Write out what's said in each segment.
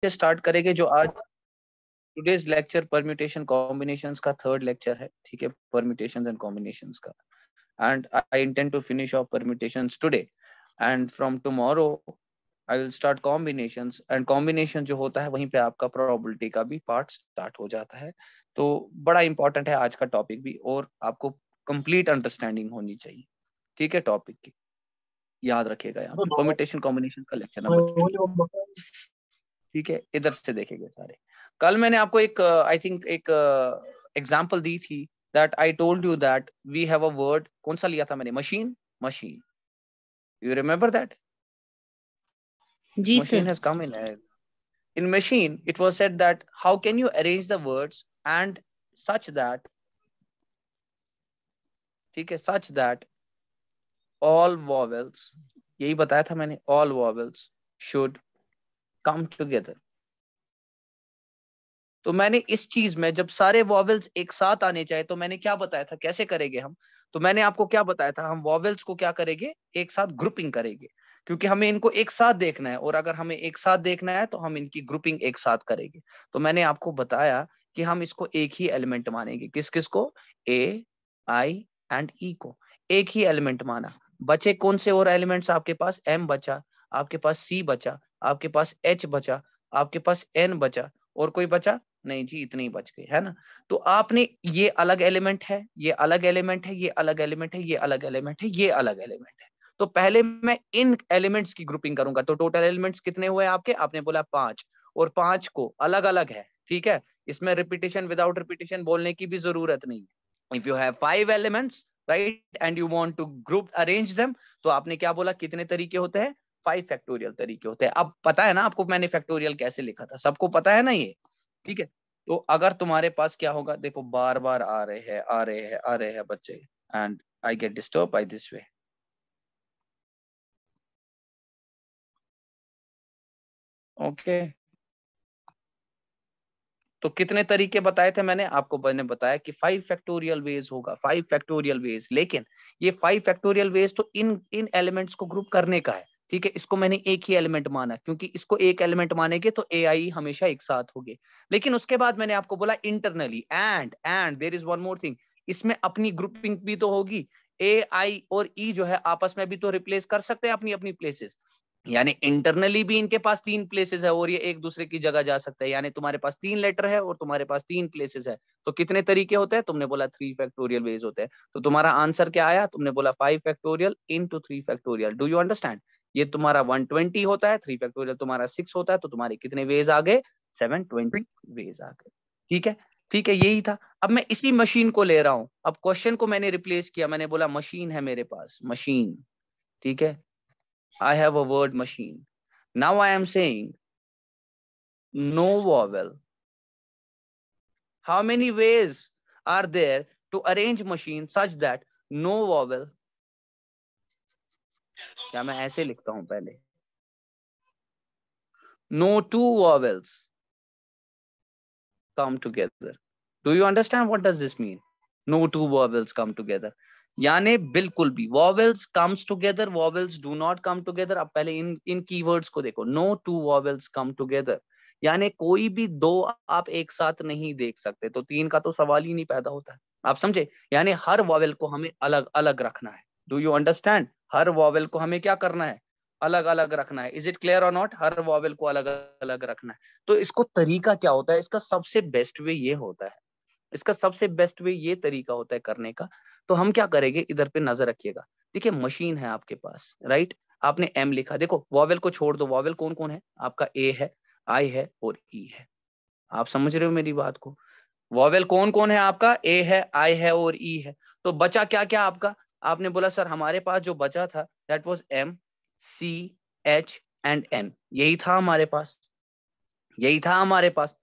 से स्टार्ट करेंगे जो आज टुडेज लेक्चर परम्यूटेशन कॉम्बिनेशंस का थर्ड लेक्चर है, ठीक है, परम्यूटेशंस एंड कॉम्बिनेशंस का। And I intend to finish off permutations today and from tomorrow I will start combinations. And combination जो होता है वहीं पे आपका प्रोबेबिलिटी का भी पार्ट स्टार्ट हो जाता है। तो बड़ा इंपॉर्टेंट है आज का टॉपिक भी, और आपको कंप्लीट अंडरस्टैंडिंग होनी चाहिए, ठीक है, टॉपिक की। याद रखिएगा यहाँ पे परम्यूटेशन कॉम्बिनेशन का लेक्चर नंबर 3, ठीक है। इधर से देखेंगे सारे। कल मैंने आपको एक आई थिंक एक एग्जांपल दी थी that I told you that we have a word, कौन सा लिया था मैंने, machine. Machine, you remember that? जी machine sir. has come in machine it was said that how can you arrange the words and such that, ठीक है, such that all vowels, यही बताया था मैंने, all vowels should come together। तो मैंने इस चीज में जब सारे वॉवेल्स एक साथ आने चाहिए तो मैंने क्या बताया था, कैसे करेंगे हम। तो मैंने आपको क्या बताया था, हम वॉवेल्स को क्या करेंगे, एक साथ ग्रुपिंग करेंगे, क्योंकि हमें इनको एक साथ देखना है, और अगर हमें एक साथ देखना है तो हम इनकी ग्रुपिंग एक साथ करेंगे। तो मैंने आपको बताया कि हम इसको एक ही एलिमेंट मानेंगे। किस किस को? ए, आई एंड ई को एक ही एलिमेंट माना। बचे कौन से और एलिमेंट्स आपके पास? एम बचा, आपके पास सी बचा, आपके पास एच बचा, आपके पास एन बचा, और कोई बचा नहीं जी, इतने ही बच गए, है ना। तो आपने ये अलग एलिमेंट है, ये अलग एलिमेंट है, ये अलग एलिमेंट है, ये अलग एलिमेंट है, ये अलग एलिमेंट है। तो पहले मैं इन एलिमेंट्स की ग्रुपिंग करूंगा। तो टोटल एलिमेंट्स कितने हुए आपके? आपने बोला 5, और 5 को अलग अलग है, ठीक है। इसमें रिपीटिशन विदाउट रिपीटिशन बोलने की भी जरूरत नहीं है। If you have 5 elements right and you want to group arrange them, तो आपने क्या बोला, कितने तरीके होते हैं? 5 फैक्टोरियल तरीके होते हैं। अब पता है ना आपको मैंने फैक्टोरियल कैसे लिखा था, सबको पता है ना ये, ठीक है। तो अगर तुम्हारे पास क्या होगा, देखो बार बार आ रहे हैं आ रहे हैं आ रहे हैं बच्चे, and I get disturb by this way. Okay, तो कितने तरीके बताए थे मैंने आपको? मैंने बताया कि 5 फैक्टोरियल वेज होगा, 5 फैक्टोरियल वेज। लेकिन ये 5 फैक्टोरियल वेज तो इन इन एलिमेंट्स को ग्रुप करने का है, ठीक है। इसको मैंने एक ही एलिमेंट माना, क्योंकि इसको एक एलिमेंट मानेंगे तो ए आई हमेशा एक साथ होंगे। लेकिन उसके बाद मैंने आपको बोला internally, and there is one more thing, इसमें अपनी ग्रुपिंग भी तो होगी। ए आई और ई जो है आपस में भी तो रिप्लेस कर सकते हैं अपनी अपनी प्लेसेस, यानी इंटरनली भी इनके पास 3 प्लेसेस है और ये एक दूसरे की जगह जा सकता है। यानी तुम्हारे पास 3 लेटर है और तुम्हारे पास 3 प्लेसेस है, तो कितने तरीके होते हैं? तुमने बोला 3 फैक्टोरियल वेज होते हैं। तो तुम्हारा आंसर क्या आया? तुमने बोला 5 factorial into 3 factorial. Do you understand? ये तुम्हारा 120 होता है, 3 फैक्टोरियल तुम्हारा 6 होता है, तो तुम्हारे कितने वेज आ गए? 720 वेज आ गए, ठीक है। ठीक है, यही था। अब मैं इसी मशीन को ले रहा हूं, अब क्वेश्चन को मैंने रिप्लेस किया, मैंने बोला मशीन है मेरे पास, मशीन, ठीक है। I have a word machine. Now I am saying no vowel. How many ways are there to arrange machine such that no vowel? क्या मैं ऐसे लिखता हूं पहले? No two vowels come together. Do you understand what does this mean? No two vowels come together. यानी बिल्कुल भी vowels comes together, vowels do not come together। अब पहले इन कीवर्ड्स को देखो, no two vowels come together, यानी कोई भी दो आप एक साथ नहीं देख सकते, तो 3 का तो सवाल ही नहीं पैदा होता। आप समझे? यानी हर वॉवेल को हमें अलग अलग रखना है। Do you understand? Her vowel को हमें क्या करना है? अलग अलग रखना है। Is it clear or not? Her vowel को अलग अलग रखना है। तो इसको तरीका क्या होता है? इसका सबसे बेस्ट वे ये होता है, इसका सबसे बेस्ट वे ये तरीका होता है करने का। तो हम क्या करेंगे, इधर पे नजर रखिएगा। देखिए मशीन है आपके पास, राइट, आपने एम लिखा। देखो वॉवेल को छोड़ दो, वॉवेल कौन कौन है आपका? ए है, आई है और ई है। आप समझ रहे हो मेरी बात को? वॉवेल कौन कौन है आपका? ए है, आई है और ई है। तो बचा क्या क्या आपका? आपने बोला सर हमारे पास जो बचा था that was M, C, H and N. यही था हमारे पास, यही था हमारे पास।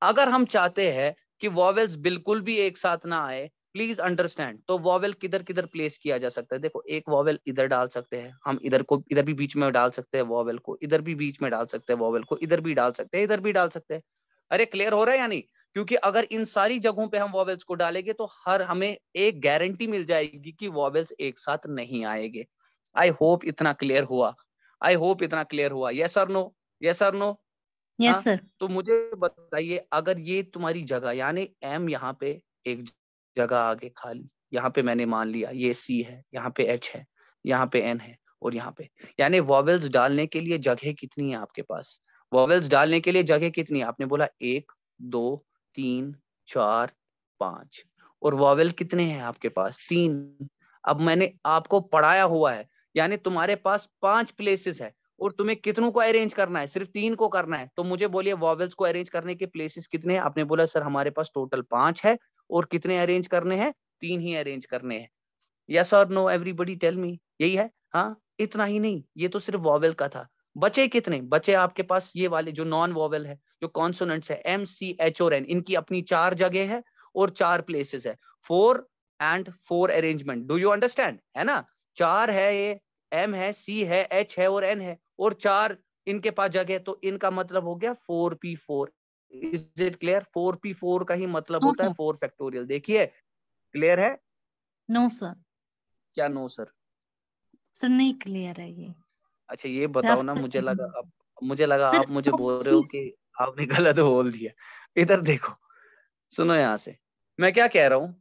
अगर हम चाहते हैं कि वॉवेल्स बिल्कुल भी एक साथ ना आए, प्लीज अंडरस्टैंड, तो वॉवेल किधर किधर प्लेस किया जा सकता है? देखो एक वॉवेल इधर डाल सकते हैं हम, इधर को इधर भी बीच में डाल सकते हैं वॉवेल को, इधर भी बीच में डाल सकते हैं वॉवेल को, इधर भी डाल सकते हैं, इधर भी डाल सकते हैं। अरे क्लियर हो रहा है या नहीं? क्योंकि अगर इन सारी जगहों पे हम वॉवेल्स को डालेंगे तो हर हमें एक गारंटी मिल जाएगी कि वॉवेल्स एक साथ नहीं आएंगे। आई होप इतना क्लियर हुआ, आई होप इतना क्लियर हुआ। यस और नो? यस और नो? यस हाँ, सर। तो मुझे बताइए, अगर ये तुम्हारी जगह, यानी एम यहाँ पे एक जगह आगे खाली, यहाँ पे मैंने मान लिया ये सी है, यहाँ पे एच है, यहाँ पे एन है, और यहाँ पे, यानी वॉवेल्स डालने के लिए जगह कितनी है आपके पास? वॉवेल्स डालने के लिए जगह कितनी है? आपने बोला 1 2 3 4 5, और वॉवेल कितने हैं आपके पास? 3। अब मैंने आपको पढ़ाया हुआ है, यानी तुम्हारे पास 5 प्लेसेस है, और तुम्हें कितनों को अरेंज करना है? सिर्फ 3 को करना है। तो मुझे बोलिए वॉवेल्स को अरेंज करने के प्लेसेस कितने हैं? आपने बोला सर हमारे पास टोटल 5 है, और कितने अरेंज करने हैं? 3 ही अरेंज करने हैं। यस और नो, एवरीबडी टेल मी, यही है? हाँ, इतना ही नहीं, ये तो सिर्फ वॉवेल का था। बचे कितने? बचे आपके पास ये वाले जो नॉन वॉवेल है, जो कॉन्सोनेंट्स है, एम सी एच और एन, इनकी अपनी 4 जगह है और 4 प्लेसेस है। 4 and 4 arrangement, do you understand? है ना? 4 है, ये एम है, सी है, एच है और एन है, और 4 इनके पास जगह, तो इनका मतलब हो गया 4p4। Is it clear? 4p4 का ही मतलब नो होता है सर। 4 फैक्टोरियल। देखिए, क्लियर है? No sir. क्या नो सर? सर नहीं क्लियर है ये। अच्छा ये सर आप बताओ ना, फिर मुझे से लगा बोलिए। मुझे लगा सर आप मुझे बोल रहे हो मोस्टली। कि आपने गलत बोल दिया। इधर देखो, सुनो यहाँ से, मैं क्या कह रहा हूँ,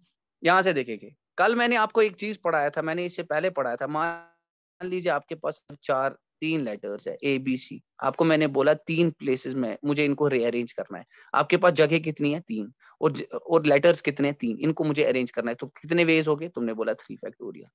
यहाँ से देखेंगे। कल मैंने आपको एक चीज पढ़ाया था, मैंने इससे पहले पढ़ाया था। मान लीजिए आपके पास 3 लेटर्स है ए बी सी, आपको मैंने बोला 3 प्लेसेस में मुझे इनको रीअरेंज करना है। आपके पास जगह कितनी है? 3, और लेटर्स कितने हैं? 3, इनको मुझे अरेंज करना है। तो कितने वेज हो गए? तुमने बोला 3 फैक्टोरियल।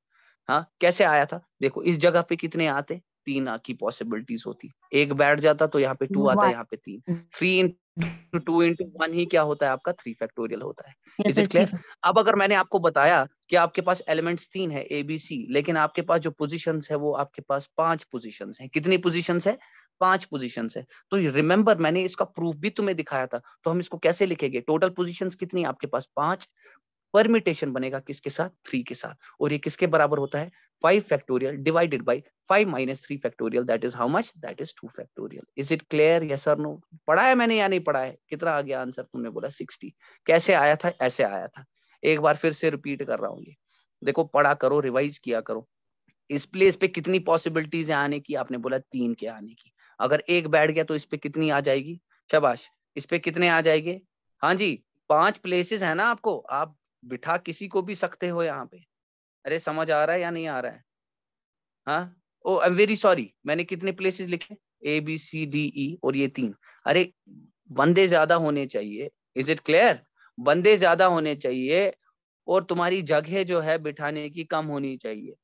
हाँ, कैसे आया था? देखो, इस जगह पे कितने आते? 3 की पॉसिबिलिटीज होती। एक बैठ जाता तो यहाँ पे 2 आता, वन। यहाँ पे 3। 3 इंटू 2 इंटू 1 ही क्या होता है आपका? 3 फैक्टोरियल होता है। Yes is sir, it three. Clear? अब अगर मैंने आपको बताया कि आपके पास एलिमेंट्स 3 है ए बी सी, लेकिन आपके पास जो पोजीशंस है वो आपके पास 5 पोजीशंस है। कितनी पोजीशंस है? 5 पोजीशंस है। तो रिमेंबर, मैंने इसका प्रूफ भी तुम्हें दिखाया था। तो हम इसको कैसे लिखेंगे? टोटल पोजीशंस कितनी है आपके पास? 5। परमिटेशन बनेगा किसके साथ? 3 के साथ। और ये किसके बराबर होता है? 5 factorial divided by 5 minus 3 factorial, that is how much? That is 2 factorial. Is it clear? Yes और नो? पढ़ा है मैंने या नहीं पढ़ा है? कितना आ गया आंसर? तुमने बोला 60। कैसे आया था? ऐसे आया था। एक बार फिर से रिपीट कर रहा हूँ ये, देखो, पढ़ा करो, रिवाइज किया करो। इस प्लेस पे कितनी पॉसिबिलिटीज है आने की? आपने बोला 3 के आने की। अगर एक बैठ गया तो इस पे कितनी आ जाएगी? शाबाश। इस पे कितने आ जाएंगे? हाँ जी, 5 प्लेसेस है ना आपको, आप बिठा किसी को भी सकते हो यहाँ पे। अरे समझ आ रहा है या नहीं आ रहा है? हाँ। ओ आई एम वेरी सॉरी, मैंने कितने प्लेसेस लिखे? A B C D E, और ये 3। अरे बंदे ज्यादा होने चाहिए। Is it clear? बंदे ज्यादा होने चाहिए, और तुम्हारी जगह जो है बिठाने की कम होनी चाहिए।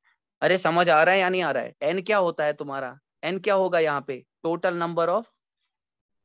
अरे समझ आ रहा है या नहीं आ रहा है? एन क्या होता है तुम्हारा? एन क्या होगा यहाँ पे? Total number of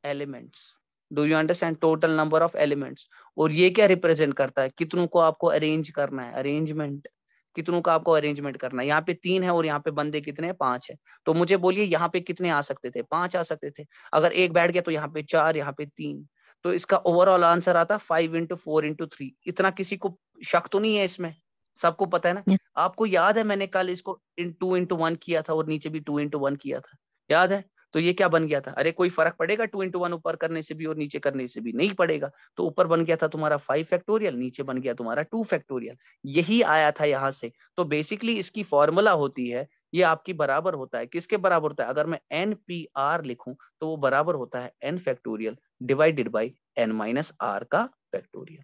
elements. Do you understand? Total number of elements. और ये क्या रिप्रेजेंट करता है? कितनों को आपको अरेंज करना है? अरेंजमेंट। कितनों का आपको अरेंजमेंट करना है? यहाँ पे 3 है और यहाँ पे बंदे कितने हैं? 5 है। तो मुझे बोलिए यहाँ पे कितने आ सकते थे? 5 आ सकते थे। अगर एक बैठ गया तो यहाँ पे 4, यहाँ पे 3। तो इसका ओवरऑल आंसर आता 5 इंटू 4 इंटू 3। इतना किसी को शक तो नहीं है इसमें? सबको पता है ना? यस। आपको याद है मैंने कल इसको 2 इंटू 1 किया था, और नीचे भी 2 इंटू 1 किया था, याद है? तो ये क्या बन गया था? अरे कोई फर्क पड़ेगा 2 इंटू 1 ऊपर करने से भी और नीचे करने से भी? नहीं पड़ेगा। तो ऊपर बन गया था तुम्हारा 5 फैक्टोरियल, नीचे बन गया तुम्हारा 2 फैक्टोरियल। यही आया था यहाँ से। तो बेसिकली इसकी फॉर्मूला होती है, ये आपकी बराबर होता है, किसके बराबर होता है? अगर मैं एन पी आर लिखूं तो वो बराबर होता है n factorial divided by n minus r का फैक्टोरियल।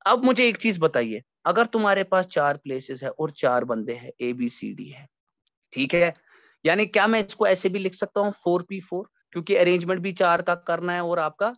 अब मुझे एक चीज बताइए, अगर तुम्हारे पास 4 प्लेसेस है और 4 बंदे हैं, ए बी सी डी है, ठीक है, यानी क्या मैं इसको ऐसे भी लिख सकता हूँ 4p4? क्योंकि अरेंजमेंट भी 4 का करना है, और आपका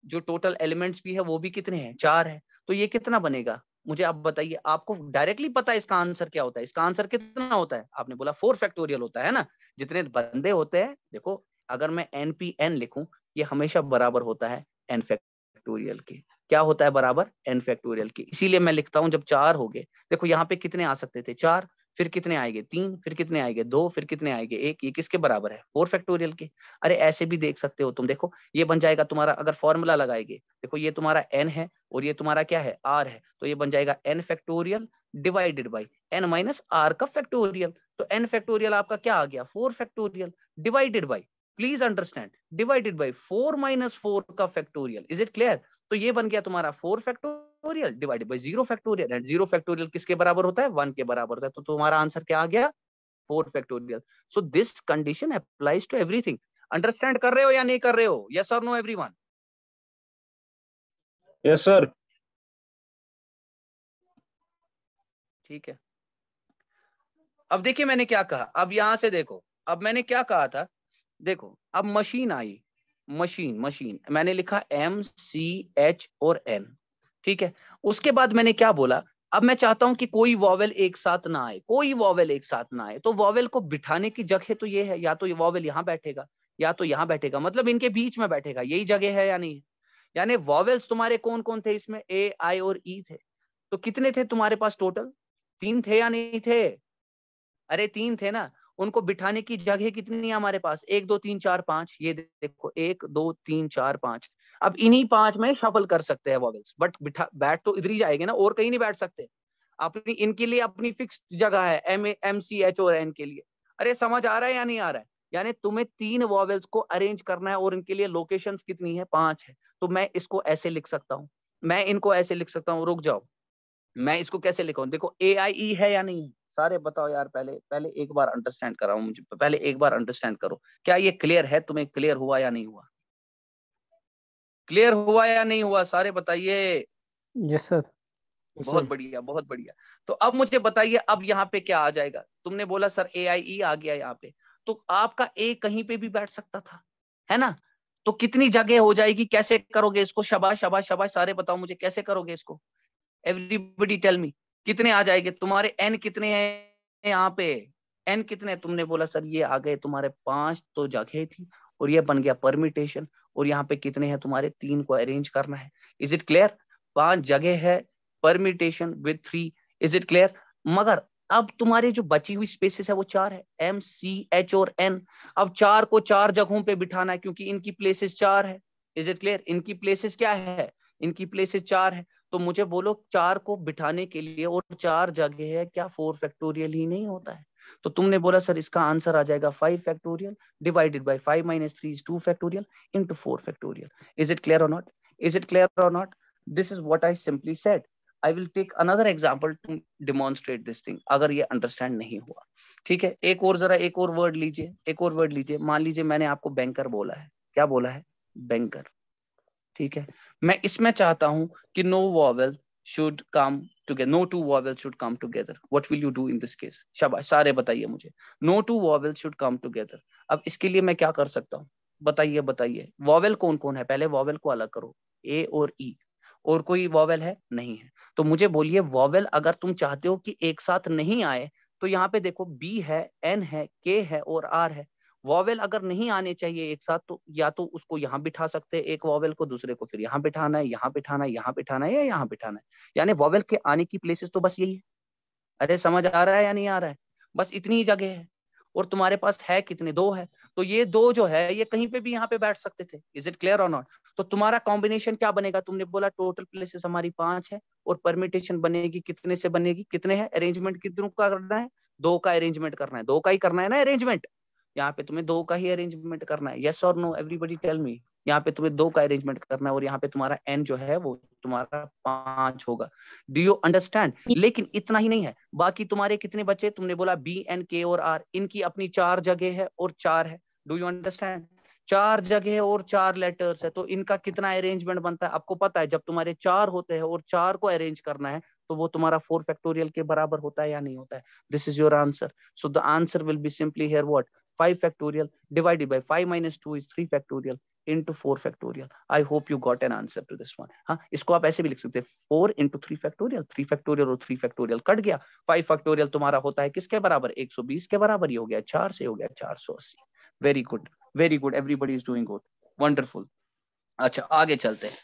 जो टोटल एलिमेंट्स भी है वो भी कितने हैं? 4 है। तो ये कितना बनेगा? मुझे आप बताइए, आपको डायरेक्टली पता है इसका आंसर क्या होता है? इसका आंसर कितना होता है? आपने बोला 4 फैक्टोरियल होता है ना? जितने बंदे होते हैं, देखो, अगर मैं एन पी एन लिखूं, ये हमेशा बराबर होता है एन फैक्टोरियल के। क्या होता है? बराबर एन फैक्टोरियल के। इसीलिए मैं लिखता हूं जब 4 हो गए, देखो यहाँ पे कितने आ सकते थे? 4, फिर कितने आएंगे? 3, फिर कितने आएंगे? 2, फिर कितने आएंगे? 1। ये किसके बराबर है? 4 फैक्टोरियल के। अरे ऐसे भी देख सकते हो तुम, देखो ये बन जाएगा तुम्हारा, अगर फॉर्मूला लगाएंगे, देखो ये तुम्हारा n है और ये तुम्हारा क्या है? r है। तो ये बन जाएगा n factorial divided by n minus r का फैक्टोरियल। तो n फैक्टोरियल आपका क्या आ गया? 4 factorial divided by, please understand, divided by 4 minus 4 का फैक्टोरियल। Is it clear? तो ये बन गया तुम्हारा 4 factorial divided by 0 factorial, and 0 factorial किसके बराबर होता है? 1 के बराबर होता है। तो तुम्हारा आंसर क्या आ गया? 4 factorial. So this condition applies to everything. Understand कर रहे हो या नहीं कर रहे हो? यस और नो एवरीवन? Yes sir. ठीक है, अब देखिए मैंने क्या कहा, अब यहां से देखो, अब मैंने क्या कहा था, देखो अब मशीन आई, मशीन मशीन मैंने लिखा MCH और N, ठीक है। उसके बाद मैंने क्या बोला, अब मैं चाहता हूं कि कोई वॉवेल एक साथ ना आए, कोई वॉवेल एक साथ ना आए, तो वॉवेल को बिठाने की जगह तो ये है, या तो ये वॉवेल यहां बैठेगा या तो यहां बैठेगा, मतलब इनके बीच में बैठेगा, यही जगह है या नहीं है? यानी वॉवेल्स तुम्हारे कौन कौन थे इसमें? A, I और E थे। तो कितने थे तुम्हारे पास टोटल? 3 थे या नहीं थे? अरे 3 थे ना। उनको बिठाने की जगह कितनी है हमारे पास? 1 2 3 4 5, ये देखो 1 2 3 4 5। अब इन्हीं 5 में शफल कर सकते हैं वॉवेल्स, बट बैठ तो इधर ही जाएंगे ना, और कहीं नहीं बैठ सकते। अपनी इनके लिए अपनी फिक्स जगह है, MCH और N के लिए। अरे समझ आ रहा है या नहीं आ रहा है? यानी तुम्हें 3 वॉवेल्स को अरेंज करना है, और इनके लिए लोकेशंस कितनी है? 5 है। तो मैं इसको ऐसे लिख सकता हूँ, मैं इनको ऐसे लिख सकता हूँ, रुक जाओ, मैं इसको कैसे लिखूं? देखो AIE है या नहीं है? सारे बताओ यार, पहले पहले एक बार अंडरस्टैंड कराओ मुझे, पहले एक बार अंडरस्टैंड करो, क्या ये क्लियर है तुम्हें? क्लियर हुआ या नहीं हुआ? क्लियर हुआ या नहीं हुआ? सारे बताइए। Yes sir. बहुत बढ़िया, बहुत बढ़िया। तो अब मुझे बताइए, अब यहाँ पे क्या आ जाएगा? तुमने बोला सर AIE आ गया यहाँ पे, तो आपका A कहीं पे भी बैठ सकता था, है ना? तो कितनी जगह हो जाएगी? कैसे करोगे इसको? शाबाश शाबाश शाबाश, सारे बताओ मुझे कैसे करोगे इसको? एवरीबडी टेल मी, कितने आ जाएंगे तुम्हारे? N कितने हैं यहाँ पे? N कितने? तुमने बोला सर ये आ गए तुम्हारे 5, तो जगह थी, और ये बन गया परमिटेशन। और यहाँ पे कितने हैं तुम्हारे? 3 को अरेंज करना है। Is it clear? 5 जगह है, permutation with 3। Is it clear? मगर अब तुम्हारे जो बची हुई स्पेसेस है वो 4 है, MCH और N। अब 4 को 4 जगहों पे बिठाना है, क्योंकि इनकी प्लेसेस 4 है। Is it clear? इनकी प्लेसेस क्या है? इनकी प्लेसेस 4 है। तो मुझे बोलो 4 को बिठाने के लिए, और 4 जगह है, क्या 4 फैक्टोरियल ही नहीं होता है? तो तुमने बोला सर इसका आंसर आ जाएगा 5 factorial divided by 5 minus 3 is 2 factorial into 4 factorial. Is it clear or not? Is it clear or not? This is what I simply said. I will take another example to demonstrate this thing, अगर ये understand नहीं हुआ। ठीक है, एक और जरा एक और वर्ड लीजिए, एक और वर्ड लीजिए। मान लीजिए मैंने आपको बैंकर बोला है, क्या बोला है? बैंकर। ठीक है, मैं इसमें चाहता हूं कि no vowel should come together, no two vowel should come together. What will you do in this case? शाबाश, सारे बताइए मुझे। No two vowel should come together. अब इसके लिए मैं क्या कर सकता हूँ? बताइए बताइए। वॉवेल कौन कौन है? पहले वॉवेल को अलग करो, A और E। और कोई वॉवेल है? नहीं है। तो मुझे बोलिए, वॉवेल अगर तुम चाहते हो कि एक साथ नहीं आए, तो यहाँ पे देखो B है, N है, K है और R है। वॉवेल अगर नहीं आने चाहिए एक साथ, तो या तो उसको यहाँ बिठा सकते हैं एक वॉवेल को, दूसरे को फिर यहाँ बिठाना है, यहाँ बिठाना है, यहाँ बिठाना है, या यहाँ बिठाना है। यानी वॉवेल के आने की प्लेसेस तो बस यही है। अरे समझ आ रहा है या नहीं आ रहा है? बस इतनी ही जगह है। और तुम्हारे पास है कितने? 2 है। तो ये 2 जो है ये कहीं पे भी यहाँ पे बैठ सकते थे। Is it clear or not? तो तुम्हारा कॉम्बिनेशन क्या बनेगा? तुमने बोला टोटल प्लेसेस हमारी 5 है, और परमिटेशन बनेगी कितने से बनेगी? कितने हैं अरेंजमेंट? कितनों का करना है? 2 का अरेंजमेंट करना है। 2 का ही करना है ना अरेंजमेंट? यहाँ पे तुम्हें 2 का ही अरेंजमेंट करना है। यस और नो एवरीबडी टेल मी। यहाँ पे तुम्हें 2 का अरेंजमेंट करना है, और यहाँ पे तुम्हारा N जो है वो तुम्हारा 5 होगा। Do you understand? लेकिन इतना ही नहीं है, बाकी तुम्हारे कितने बचे? तुमने बोला B, N, K और R, इनकी अपनी 4 जगह है और 4 है। Do you understand? 4 जगह और 4 लेटर्स है, तो इनका कितना अरेंजमेंट बनता है? आपको पता है जब तुम्हारे 4 होते हैं और 4 को अरेंज करना है, तो वो तुम्हारा 4 फैक्टोरियल के बराबर होता है या नहीं होता है? This is your answer. So the answer will be simply here what? 5 factorial divided by 5 minus 2 is 3 factorial into 4 factorial. I hope you got an answer to this one. हाँ, इसको आप ऐसे भी लिख सकते हैं 4 into 3 factorial, 3 factorial और 3 factorial cut गया। 5 factorial तुम्हारा होता है किसके बराबर? 120 के बराबर। ही हो गया 4 से, हो गया 480। Very good, very good, everybody is doing good, wonderful. अच्छा आगे चलते हैं।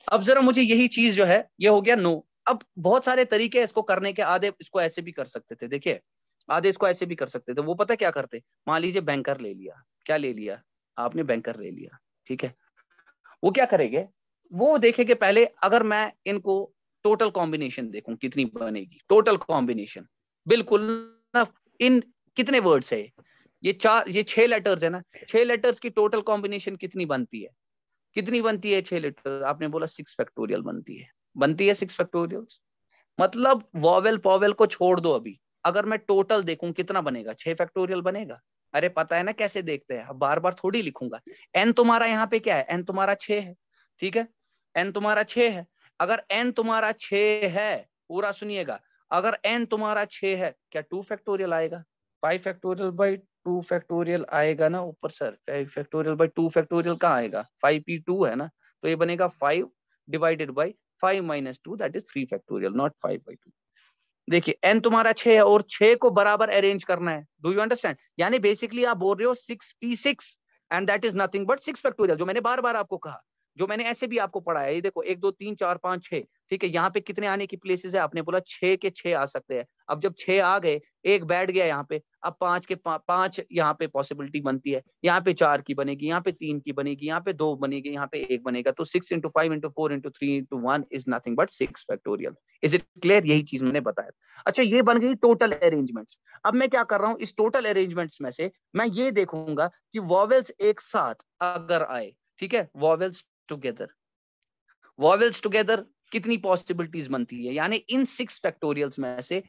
अब जरा मुझे यही चीज जो है, ये हो गया नो। अब बहुत सारे तरीके इसको करने के, आधे इसको ऐसे भी कर सकते थे, देखिए आधे इसको ऐसे भी कर सकते थे। वो पता क्या करते? मान लीजिए बैंकर ले लिया, क्या ले लिया आपने? बैंकर ले लिया, ठीक है। वो क्या करेंगे? वो देखेंगे पहले, अगर मैं इनको टोटल कॉम्बिनेशन देखूं कितनी बनेगी टोटल कॉम्बिनेशन, बिल्कुल ना। इन कितने वर्ड्स है? ये 4, ये 6 लेटर्स है ना। 6 लेटर्स की टोटल कॉम्बिनेशन कितनी बनती है? कितनी बनती है 6 लेटर? आपने बोला 6 फैक्टोरियल बनती है। बनती है 6 फैक्टोरियल्स। मतलब वॉवेल पॉवेल को छोड़ दो अभी, अगर मैं टोटल देखूं कितना बनेगा? 6 फैक्टोरियल बनेगा। अरे पता है ना कैसे देखते हैं, अब बार बार थोड़ी लिखूंगा। एन तुम्हारा यहाँ पे क्या है, एन तुम्हारा 6 है, ठीक है, एन तुम्हारा 6 है। अगर एन तुम्हारा 6 है, पूरा सुनिएगा, अगर एन तुम्हारा 6 है, क्या 2 फैक्टोरियल आएगा? 5 फैक्टोरियल बाई 2 फैक्टोरियल आएगा ना ऊपर सर, 5 फैक्टोरियल बाई 2 फैक्टोरियल कहाँ आएगा, 5p2 है ना, तो ये बनेगा 5 divided by 5 minus 2 that is 3 factorial, not 5/2। देखिए एन तुम्हारा 6 है और 6 को बराबर अरेंज करना है, डू यू अंडरस्टैंड? यानी बेसिकली आप बोल रहे हो 6p6 and that is nothing but 6 factorial, जो मैंने बार बार आपको कहा, जो मैंने ऐसे भी आपको पढ़ाया। ये देखो 1 2 3 4 5 6, ठीक है, यहाँ पे कितने आने की प्लेसेस है, आपने बोला 6 के 6 आ सकते हैं। अब जब 6 आ गए, एक बैठ गया यहाँ पे, अब 5 के 5 यहाँ पे पॉसिबिलिटी बनती है, यहाँ पे 4 की बनेगी, यहाँ पे 3 की बनेगी, यहाँ पे 2 बनेगी, यहाँ पे 1 बनेगा, तो 6 into 5 into 4 into 3 into 1 is nothing but 6 factorial. Is it clear? यही चीज मैंने बताया। अच्छा ये बन गई टोटल अरेंजमेंट्स। अब मैं क्या कर रहा हूं, इस टोटल अरेंजमेंट्स में से मैं ये देखूंगा कि वॉवेल्स एक साथ अगर आए, ठीक है, वॉवेल्स टुगेदर, वॉवेल्स टुगेदर कितनी पॉसिबिलिटीज बनती है, यानी इन 6 फैक्टोरियल्स में से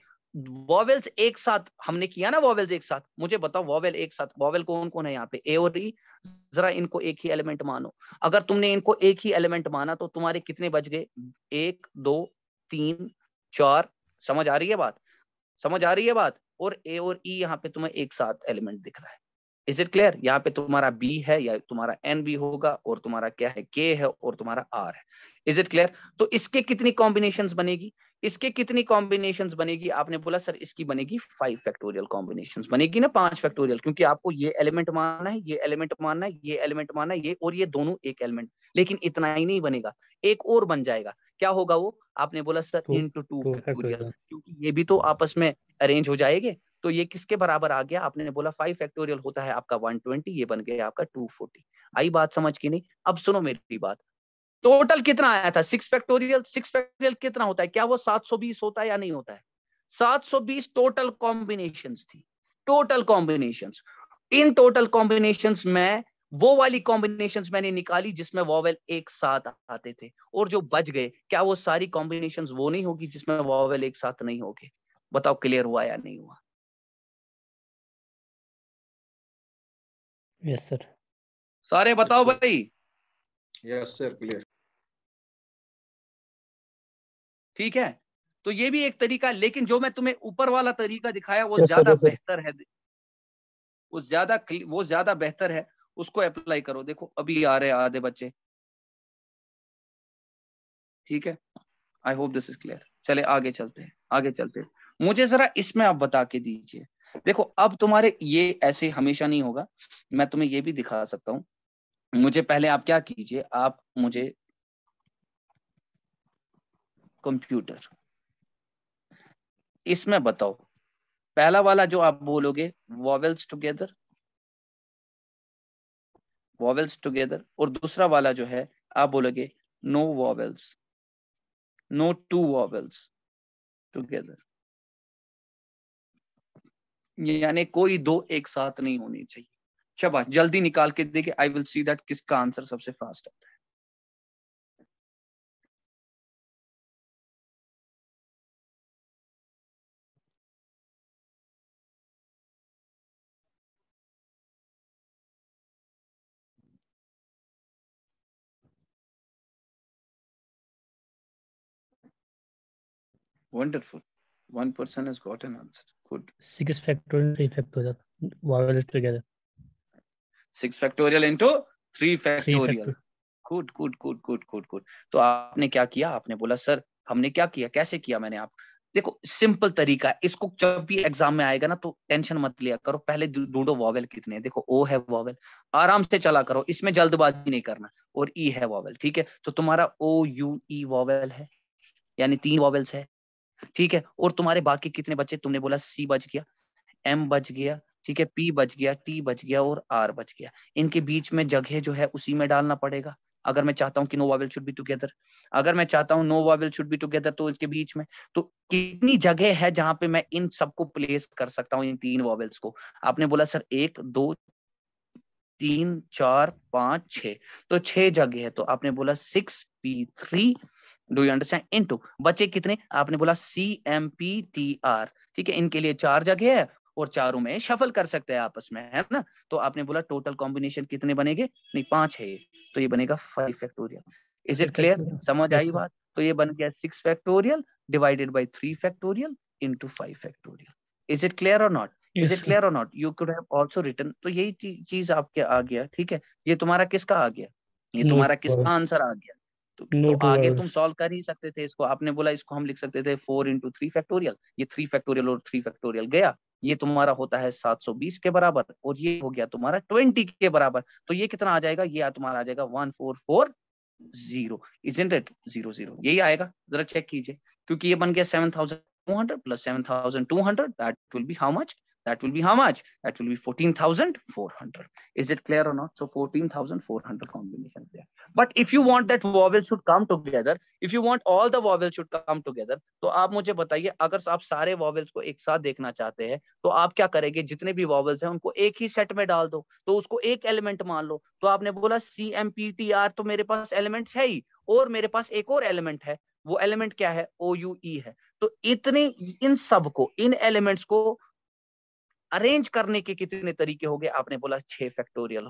वॉवेल्स एक साथ हमने किया ना, वॉवेल्स एक साथ, मुझे बताओ वॉवेल एक साथ, वॉवेल कौन कौन है यहाँ पे, ए और ई, जरा इनको एक ही एलिमेंट मानो। अगर तुमने इनको एक ही एलिमेंट माना तो तुम्हारे कितने बच गए, 1 2 3 4, समझ आ रही है बात, समझ आ रही है बात? और ए और ई यहाँ पे तुम्हें एक साथ एलिमेंट दिख रहा है। Is it clear? यहाँ पे तुम्हारा बी है या तुम्हारा एन भी होगा, और तुम्हारा क्या है, के है, और तुम्हारा आर है। Is it clear? तो इसके कितनी कॉम्बिनेशंस बनेगी, इसके कितनी कॉम्बिनेशंस बनेगी? आपने बोला सर इसकी बनेगी 5 फैक्टोरियल कॉम्बिनेशंस बनेगी ना, 5 फैक्टोरियल, क्योंकि आपको ये एलिमेंट मानना है, ये एलिमेंट मानना है, ये एलिमेंट मानना है, ये और ये दोनों एक एलिमेंट। लेकिन इतना ही नहीं बनेगा, एक और बन जाएगा। क्या होगा वो? आपने बोला सर इंटू 2 2 फैक्टोरियल, फैक्टोरियल। क्योंकि ये भी तो आपस में अरेंज हो जाएंगे। तो ये किसके बराबर आ गया? आपने बोला 5 फैक्टोरियल होता है आपका 120, ये बन गया आपका 240। आई बात समझ की नहीं? अब सुनो मेरी बात, टोटल कितना आया था 6 फैक्टोरियल, 6 फैक्टोरियल कितना होता है, क्या वो 720 होता है या नहीं होता है? 720 टोटल कॉम्बिनेशंस थी, total combinations. In total combinations में वो वाली कॉम्बिनेशंस मैंने निकाली जिसमें वॉवेल एक साथ आते थे, और जो बच गए, क्या वो सारी कॉम्बिनेशंस वो नहीं होगी जिसमें वॉवेल एक साथ नहीं होंगे? बताओ क्लियर हुआ या नहीं हुआ? Yes sir. सारे बताओ Yes, sir. भाई। Yes, sir. Clear. ठीक है, तो ये भी एक तरीका, लेकिन जो मैं तुम्हें ऊपर वाला तरीका दिखाया वो Yes, sir, ज्यादा yes, sir. बेहतर है, वो ज्यादा बेहतर है, उसको अप्लाई करो। देखो अभी आ रहे आधे बच्चे, ठीक है, I hope this is clear. चले आगे चलते हैं, आगे चलते हैं, मुझे जरा इसमें आप बता के दीजिए। देखो अब तुम्हारे ये ऐसे हमेशा नहीं होगा, मैं तुम्हें ये भी दिखा सकता हूँ। मुझे पहले आप क्या कीजिए, आप मुझे कंप्यूटर इसमें बताओ, पहला वाला जो आप बोलोगे वॉवेल्स टुगेदर, वॉवेल्स टुगेदर, और दूसरा वाला जो है आप बोलोगे no vowels, no two vowels together, यानी कोई दो एक साथ नहीं होनी चाहिए। शाबाश, जल्दी निकाल के देखिए, आई विल सी दैट किसका आंसर सबसे फास्ट आता है। Wonderful. One person has got an answer. Good. 6 factorial 3 factorial vowels together. 6 factorial into 3 3 factorial. Factorial. Good good good good good good. तो आपने क्या किया? आपने बोला सर हमने क्या किया, कैसे किया मैंने? आप देखो सिंपल तरीका है, इसको जब भी एग्जाम में आएगा ना तो टेंशन मत लिया करो, पहले ढूंढो वॉवेल कितने हैं। देखो ओ है वॉवेल, आराम से चला करो, इसमें जल्दबाजी नहीं करना। और ई है वॉवेल, ठीक है, तो तुम्हारा ओ यू ई वॉवेल है, यानी 3 वॉवेल्स है, ठीक है। और तुम्हारे बाकी कितने बचे? तुमने बोला सी बच गया, एम बच गया, ठीक है, पी बच गया, टी बच गया, और आर बच गया। इनके बीच में जगह जो है उसी में डालना पड़ेगा। अगर मैं चाहता हूं कि no vowel should be together, अगर मैं चाहता हूं no vowel should be together, तो इसके बीच में तो कितनी जगह है जहां पे मैं इन सबको प्लेस कर सकता हूं, इन 3 वॉवेल्स को? आपने बोला सर 1 2 3 4 5 6, तो 6 जगह है, तो आपने बोला 6p3, do you understand, into बचे कितने? आपने बोला CMPTR, ठीक है, इनके लिए 4 जगह है, और चारों में शफल कर सकते हैं आपस में, है ना। तो आपने बोला टोटल कॉम्बिनेशन कितने बनेंगे, नहीं 5 है ये, तो ये बनेगा 5 फैक्टोरियल। इज इट क्लियर, समझ आई बात। तो ये बन गया 6 factorial divided by 3 factorial into 5 factorial. Is it clear or not, is it clear or not. You could have also written, तो यही चीज आपके आ गया, ठीक है। ये तुम्हारा किसका आ गया, ये तुम्हारा किसका आंसर आ गया। तो आगे तुम सॉल्व कर ही सकते थे इसको। आपने बोला इसको हम लिख सकते थे 4 इंटू 3 फैक्टोरियल, ये 3 फैक्टोरियल और 3 फैक्टोरियल गया, ये तुम्हारा होता है 720 के बराबर, और ये हो गया तुम्हारा 20 के बराबर। तो ये कितना आ जाएगा, ये तुम्हारा आ जाएगा 1440, इजंट इट, 00 यही आएगा। जरा चेक कीजिए, क्योंकि ये बन गया 7200 plus 7200, that will B how much, that will be how much, that will be 14,400. Is it clear or not? So 14,400 combinations there. But if you want that vowel should come together, if you want all the vowels should come together, तो आप मुझे बताइए, अगर आप सारे vowels को एक साथ देखना चाहते हैं तो आप क्या करेंगे, जितने भी vowels हैं उनको एक ही सेट में डाल दो, तो उसको एक एलिमेंट मान लो। तो आपने बोला CMPTR, तो मेरे पास एलिमेंट्स है ही, और मेरे पास एक और एलिमेंट है, वो एलिमेंट क्या है, OUE है। तो इतने, इन सब को, इन एलिमेंट्स को अरेंज करने के कितने तरीके हो गए, आपने बोला 6 फैक्टोरियल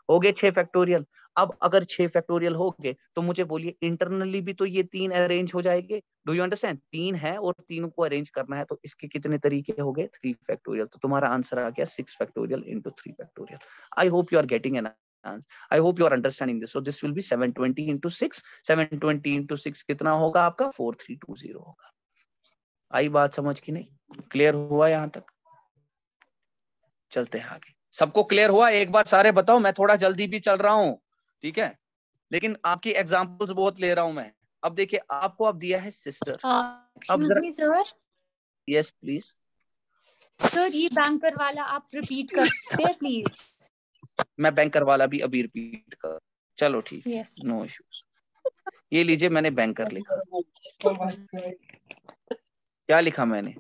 हो गए 6 फैक्टोरियल। अब अगर 6 फैक्टोरियल हो गए तो मुझे बोलिए इंटरनली भी तो ये 3 अरेंज हो जाएंगे। डू यू अंडरस्टैंड, 3 है और तीनों को अरेंज करना है, तो इसके कितने तरीके हो गए, 3 फैक्टोरियल। तो तुम्हारा आंसर आ गया 6 factorial into 3 factorial. I hope you are getting an I hope you are understanding this. So this will be 720 into 6. 720 into 6 कितना होगा आपका, 4320 होगा। आई बात समझ की नहीं, क्लियर हुआ यहां तक। चलते हैं आगे, सबको क्लियर हुआ, एक बार सारे बताओ। मैं थोड़ा जल्दी भी चल रहा हूं, ठीक है, लेकिन आपकी एग्जांपल्स बहुत ले रहा हूं मैं। अब देखिए, आपको अब दिया है सिस्टर। अब जरा, सर, यस प्लीज सर ये बैंकर वाला आप रिपीट कर सकते हैं प्लीज। मैं बैंकर वाला भी अभी रिपीट कर, चलो ठीक है, यस नो इश्यूज। ये लीजिए, मैंने बैंकर लिखा। क्या लिखा मैंने,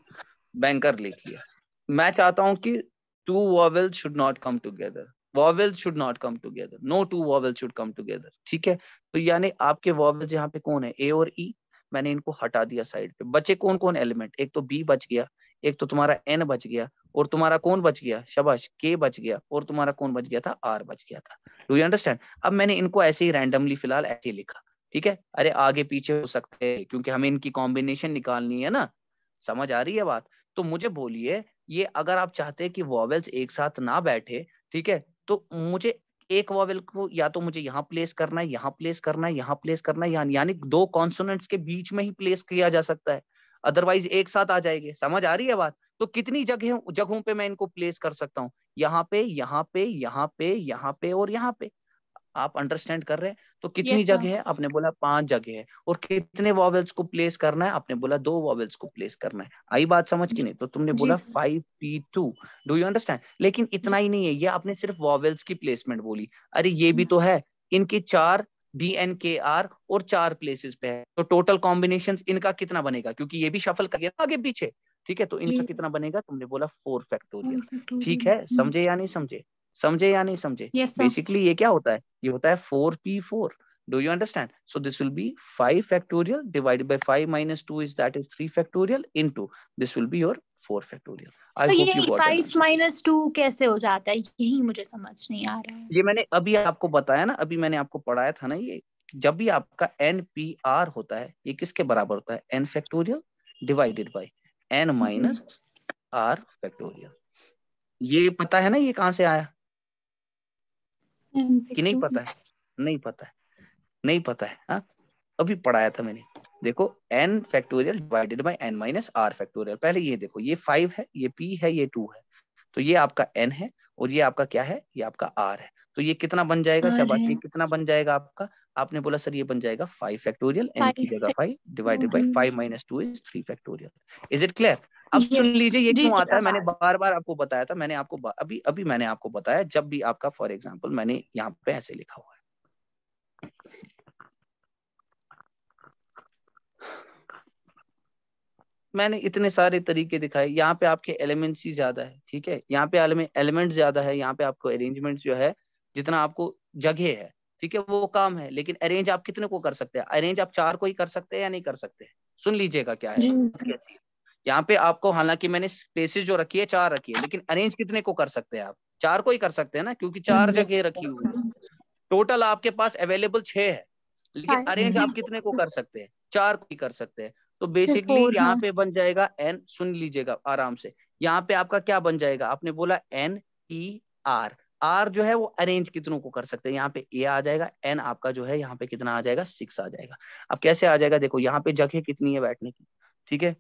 बैंकर लिख लिया। मैं चाहता हूं कि 2 vowels should not come together, vowels should not come together, no 2 vowels should come together, ठीक है। तो यानी आपके vowels यहाँ पे कौन है, A और E, मैंने इनको हटा दिया साइड पे। बचे कौन कौन एलिमेंट, एक तो B बच गया, एक तो तुम्हारा N बच गया, और तुम्हारा कौन बच गया, शाबाश, K बच गया, और तुम्हारा कौन बच गया था, R बच गया था। Do you understand. अब मैंने इनको ऐसे ही रैंडमली फिलहाल ऐसे ही लिखा, ठीक है। अरे आगे पीछे हो सकते हैं, क्योंकि हमें इनकी कॉम्बिनेशन निकालनी है ना, समझ आ रही है बात। तो मुझे बोलिए, ये अगर आप चाहते हैं कि वॉवेल्स एक साथ ना बैठे, ठीक है, तो मुझे एक वॉवेल को या तो मुझे यहाँ प्लेस करना है, यहाँ प्लेस करना है, यहाँ प्लेस करना है, यानी 2 कॉन्सोनेंट्स के बीच में ही प्लेस किया जा सकता है, अदरवाइज एक साथ आ जाएंगे। समझ आ रही है बात। तो कितनी जगहों पे मैं इनको प्लेस कर सकता हूँ, यहाँ पे, यहाँ पे, यहाँ पे, यहाँ पे और यहाँ पे। आप अंडरस्टैंड कर रहे हैं। तो कितनी Yes, जगह sir. है, आपने बोला 5 जगह है। और कितने वॉवेल्स को प्लेस करना है, आपने बोला 2 वॉवेल्स को प्लेस करना है। आई बात समझ की नहीं, तो तुमने बोला 5P2। Do you understand. लेकिन इतना ही नहीं है, ये आपने सिर्फ वॉवेल्स की प्लेसमेंट बोली, अरे ये भी तो है, इनकी 4 DNKR और 4 प्लेसेस पे है, तो टोटल कॉम्बिनेशन इनका कितना बनेगा, क्योंकि ये भी शफल करिए आगे पीछे, ठीक है। तो इनका कितना बनेगा, तुमने बोला 4 फैक्टोरियल, ठीक है। समझे या नहीं समझे, समझे या नहीं समझे। Yes, sir. बेसिकली ये क्या होता है, ये होता है 4P4। Do you understand? So this will be 5 factorial divided by 5 minus 2 is that is 3 factorial into this will be your 4 factorial. I तो hope ये you got it. 5 minus 2 कैसे हो जाता है, यही मुझे समझ नहीं आ रहा है। ये मैंने अभी आपको बताया ना, अभी मैंने आपको पढ़ाया था ना, ये जब भी आपका NPR होता है, ये किसके बराबर होता है, n factorial divided by n minus r factorial। ये पता है ना ये कहां से आया कि नहीं पता है, नहीं पता है, नहीं पता है, हाँ अभी पढ़ाया था मैंने। देखो n factorial divided bye n minus r factorial. पहले ये देखो, ये 5 है, ये p है, ये 2 है, तो ये आपका n है और ये आपका क्या है, ये आपका r है। तो ये कितना बन जाएगा, शाबाश, ये कितना बन जाएगा आपका, आपने बोला सर ये बन जाएगा 5 फैक्टोरियल, n की जगह 5 divided by 5 minus 2 is 3 factorial. Is it clear. अब सुन लीजिए, ये क्यों आता है, मैंने बार बार आपको बताया था, मैंने आपको अभी अभी मैंने आपको बताया, जब भी आपका फॉर एग्जाम्पल मैंने यहाँ पे ऐसे लिखा हुआ है, मैंने इतने सारे तरीके दिखाए, यहाँ पे आपके एलिमेंट्स ही ज्यादा है, ठीक है, यहाँ पे एलिमेंट ज्यादा है, यहाँ पे आपको अरेंजमेंट जो है, जितना आपको जगह है, ठीक है, वो काम है। लेकिन अरेंज आप कितने को कर सकते हैं, अरेंज आप 4 को ही कर सकते हैं या नहीं कर सकते। सुन लीजिएगा क्या है, कैसी है। यहाँ पे आपको, हालांकि मैंने स्पेसेस जो रखी है 4 रखी है, लेकिन अरेंज कितने को कर सकते हैं आप? 4 को ही कर सकते हैं ना, क्योंकि 4 जगह रखी हुई है। टोटल आपके पास अवेलेबल 6 है, लेकिन अरेंज आप कितने को कर सकते हैं? 4 को ही कर सकते हैं। तो बेसिकली यहाँ पे बन जाएगा n, सुन लीजिएगा आराम से, यहाँ पे आपका क्या बन जाएगा? आपने बोला NER, R जो है वो अरेंज कितनों को कर सकते हैं? यहाँ पे A आ जाएगा, N आपका जो है यहाँ पे कितना आ जाएगा? 6 आ जाएगा। अब कैसे आ जाएगा? देखो यहाँ पे जगह कितनी है बैठने की, ठीक है,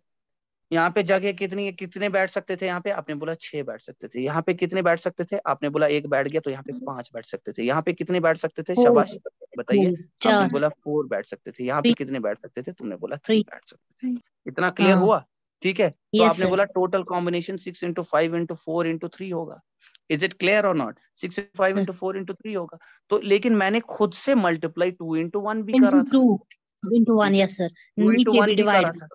यहाँ पे जगह कितनी है, कितने बैठ सकते थे यहाँ पे? आपने बोला 6 बैठ सकते थे। यहाँ पे कितने बैठ सकते थे? आपने बोला 1 बैठ गया, तो यहाँ पे 5 बैठ सकते थे। यहाँ पे कितने बैठ सकते थे? शाबाश बताइए। आपने बोला 4 बैठ सकते थे। यहाँ पे कितने बैठ सकते थे? तुमने बोला 3 बैठ सकते थे। इतना क्लियर हुआ? ठीक है, तो आपने बोला टोटल कॉम्बिनेशन 6 × 5 × 4 × 3 होगा। Is it clear or not? 6 × 5 × 4 × 3 होगा। तो लेकिन मैंने खुद से मल्टीप्लाई 2 × 1 भी करा था। 2 × 1, यस सर, 2 × नीचे 1 भी भी करा डिवाइड। था।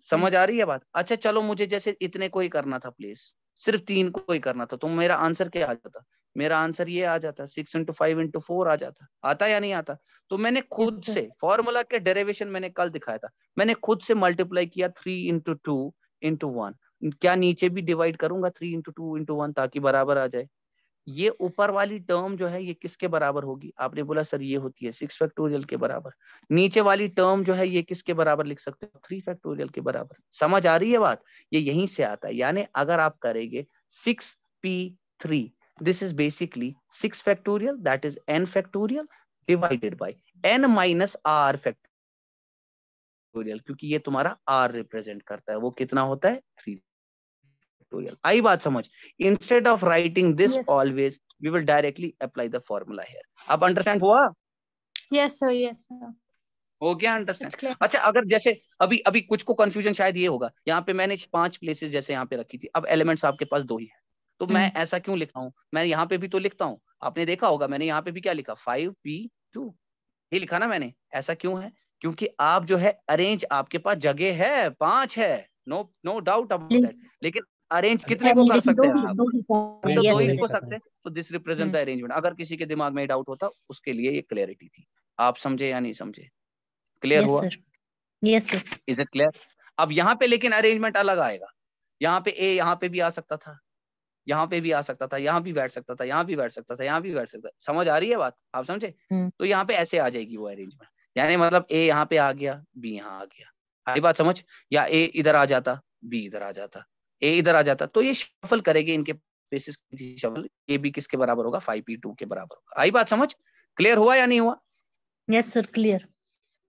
समझ आ रही है बात? अच्छा चलो, मुझे जैसे इतने को ही करना था प्लीज, सिर्फ 3 को ही करना था, तो मेरा आंसर क्या आ जाता? मेरा आंसर ये आ जाता 6 × 5 × 4 आ जाता। आता या नहीं आता? तो मैंने खुद से फॉर्मूला के डेरिवेशन मैंने कल दिखाया था, मैंने खुद से मल्टीप्लाई किया 3 × 2 × 1। क्या नीचे भी डिवाइड करूंगा 3 × 2 × 1 ताकि बराबर आ जाए? ये ऊपर वाली टर्म जो है ये किसके बराबर होगी? आपने बोला सर ये होती है 6 फैक्टोरियल के बराबर। नीचे वाली टर्म जो है ये किसके बराबर लिख सकते हो? 3 फैक्टोरियल के बराबर। समझ आ रही है बात? ये यहीं से आता है। यानी अगर आप करेंगे 6p3, this is basically 6 factorial, that is n factorial divided bye n minus r factorial, क्योंकि ये तुम्हारा r रिप्रेजेंट करता है। वो कितना होता है? 3 फैक्टोरियल। आई बात समझ? Instead of writing this always we will directly apply the formula here. अब अंडरस्टैंड हुआ? यस सर, यस सर, हो गया अंडरस्टैंड? अच्छा, अगर जैसे अभी अभी कुछ को कंफ्यूजन शायद ये होगा, यहाँ पे मैंने 5 प्लेसेस जैसे यहाँ पे रखी थी, अब एलिमेंट्स आपके पास 2 ही है, तो मैं ऐसा क्यों लिखता हूँ? मैं यहाँ पे भी तो लिखता हूँ, आपने देखा होगा मैंने यहाँ पे भी क्या लिखा? 5p2 ये लिखा ना मैंने। ऐसा क्यों है? क्योंकि आप जो है अरेंज, आपके पास जगह है 5 है, नो डाउट अबाउट दैट, लेकिन अरेंज कितने को कर सकते हैं आप? तो 2 ही हो सकते हैं। तो दिस रिप्रेजेंट द अरेंजमेंट। अगर किसी के दिमाग में डाउट होता उसके लिए ये क्लैरिटी थी। आप समझे या नहीं समझे? क्लियर हुआ? Yes sir. Is it clear? अब यहाँ पे लेकिन अरेंजमेंट अलग आएगा। यहाँ पे ए यहाँ पे भी आ सकता था, यहाँ पे भी आ सकता था, यहाँ भी बैठ सकता था, यहाँ भी बैठ सकता था, यहाँ भी बैठ सकता था। समझ आ रही है बात? आप समझे? तो यहाँ पे ऐसे आ जाएगी वो अरेंजमेंट, यानी मतलब ए यहाँ पे आ गया, बी यहाँ आ गया। आई बात समझ? या ए इधर आ जाता, बी इधर आ जाता, ए इधर आ जाता, तो ये शफल करेंगे इनके बेसिस शफल। ए बी किसके बराबर होगा? 5p2 के बराबर होगा। आई बात समझ? क्लियर हुआ या नहीं हुआ? Yes sir, clear.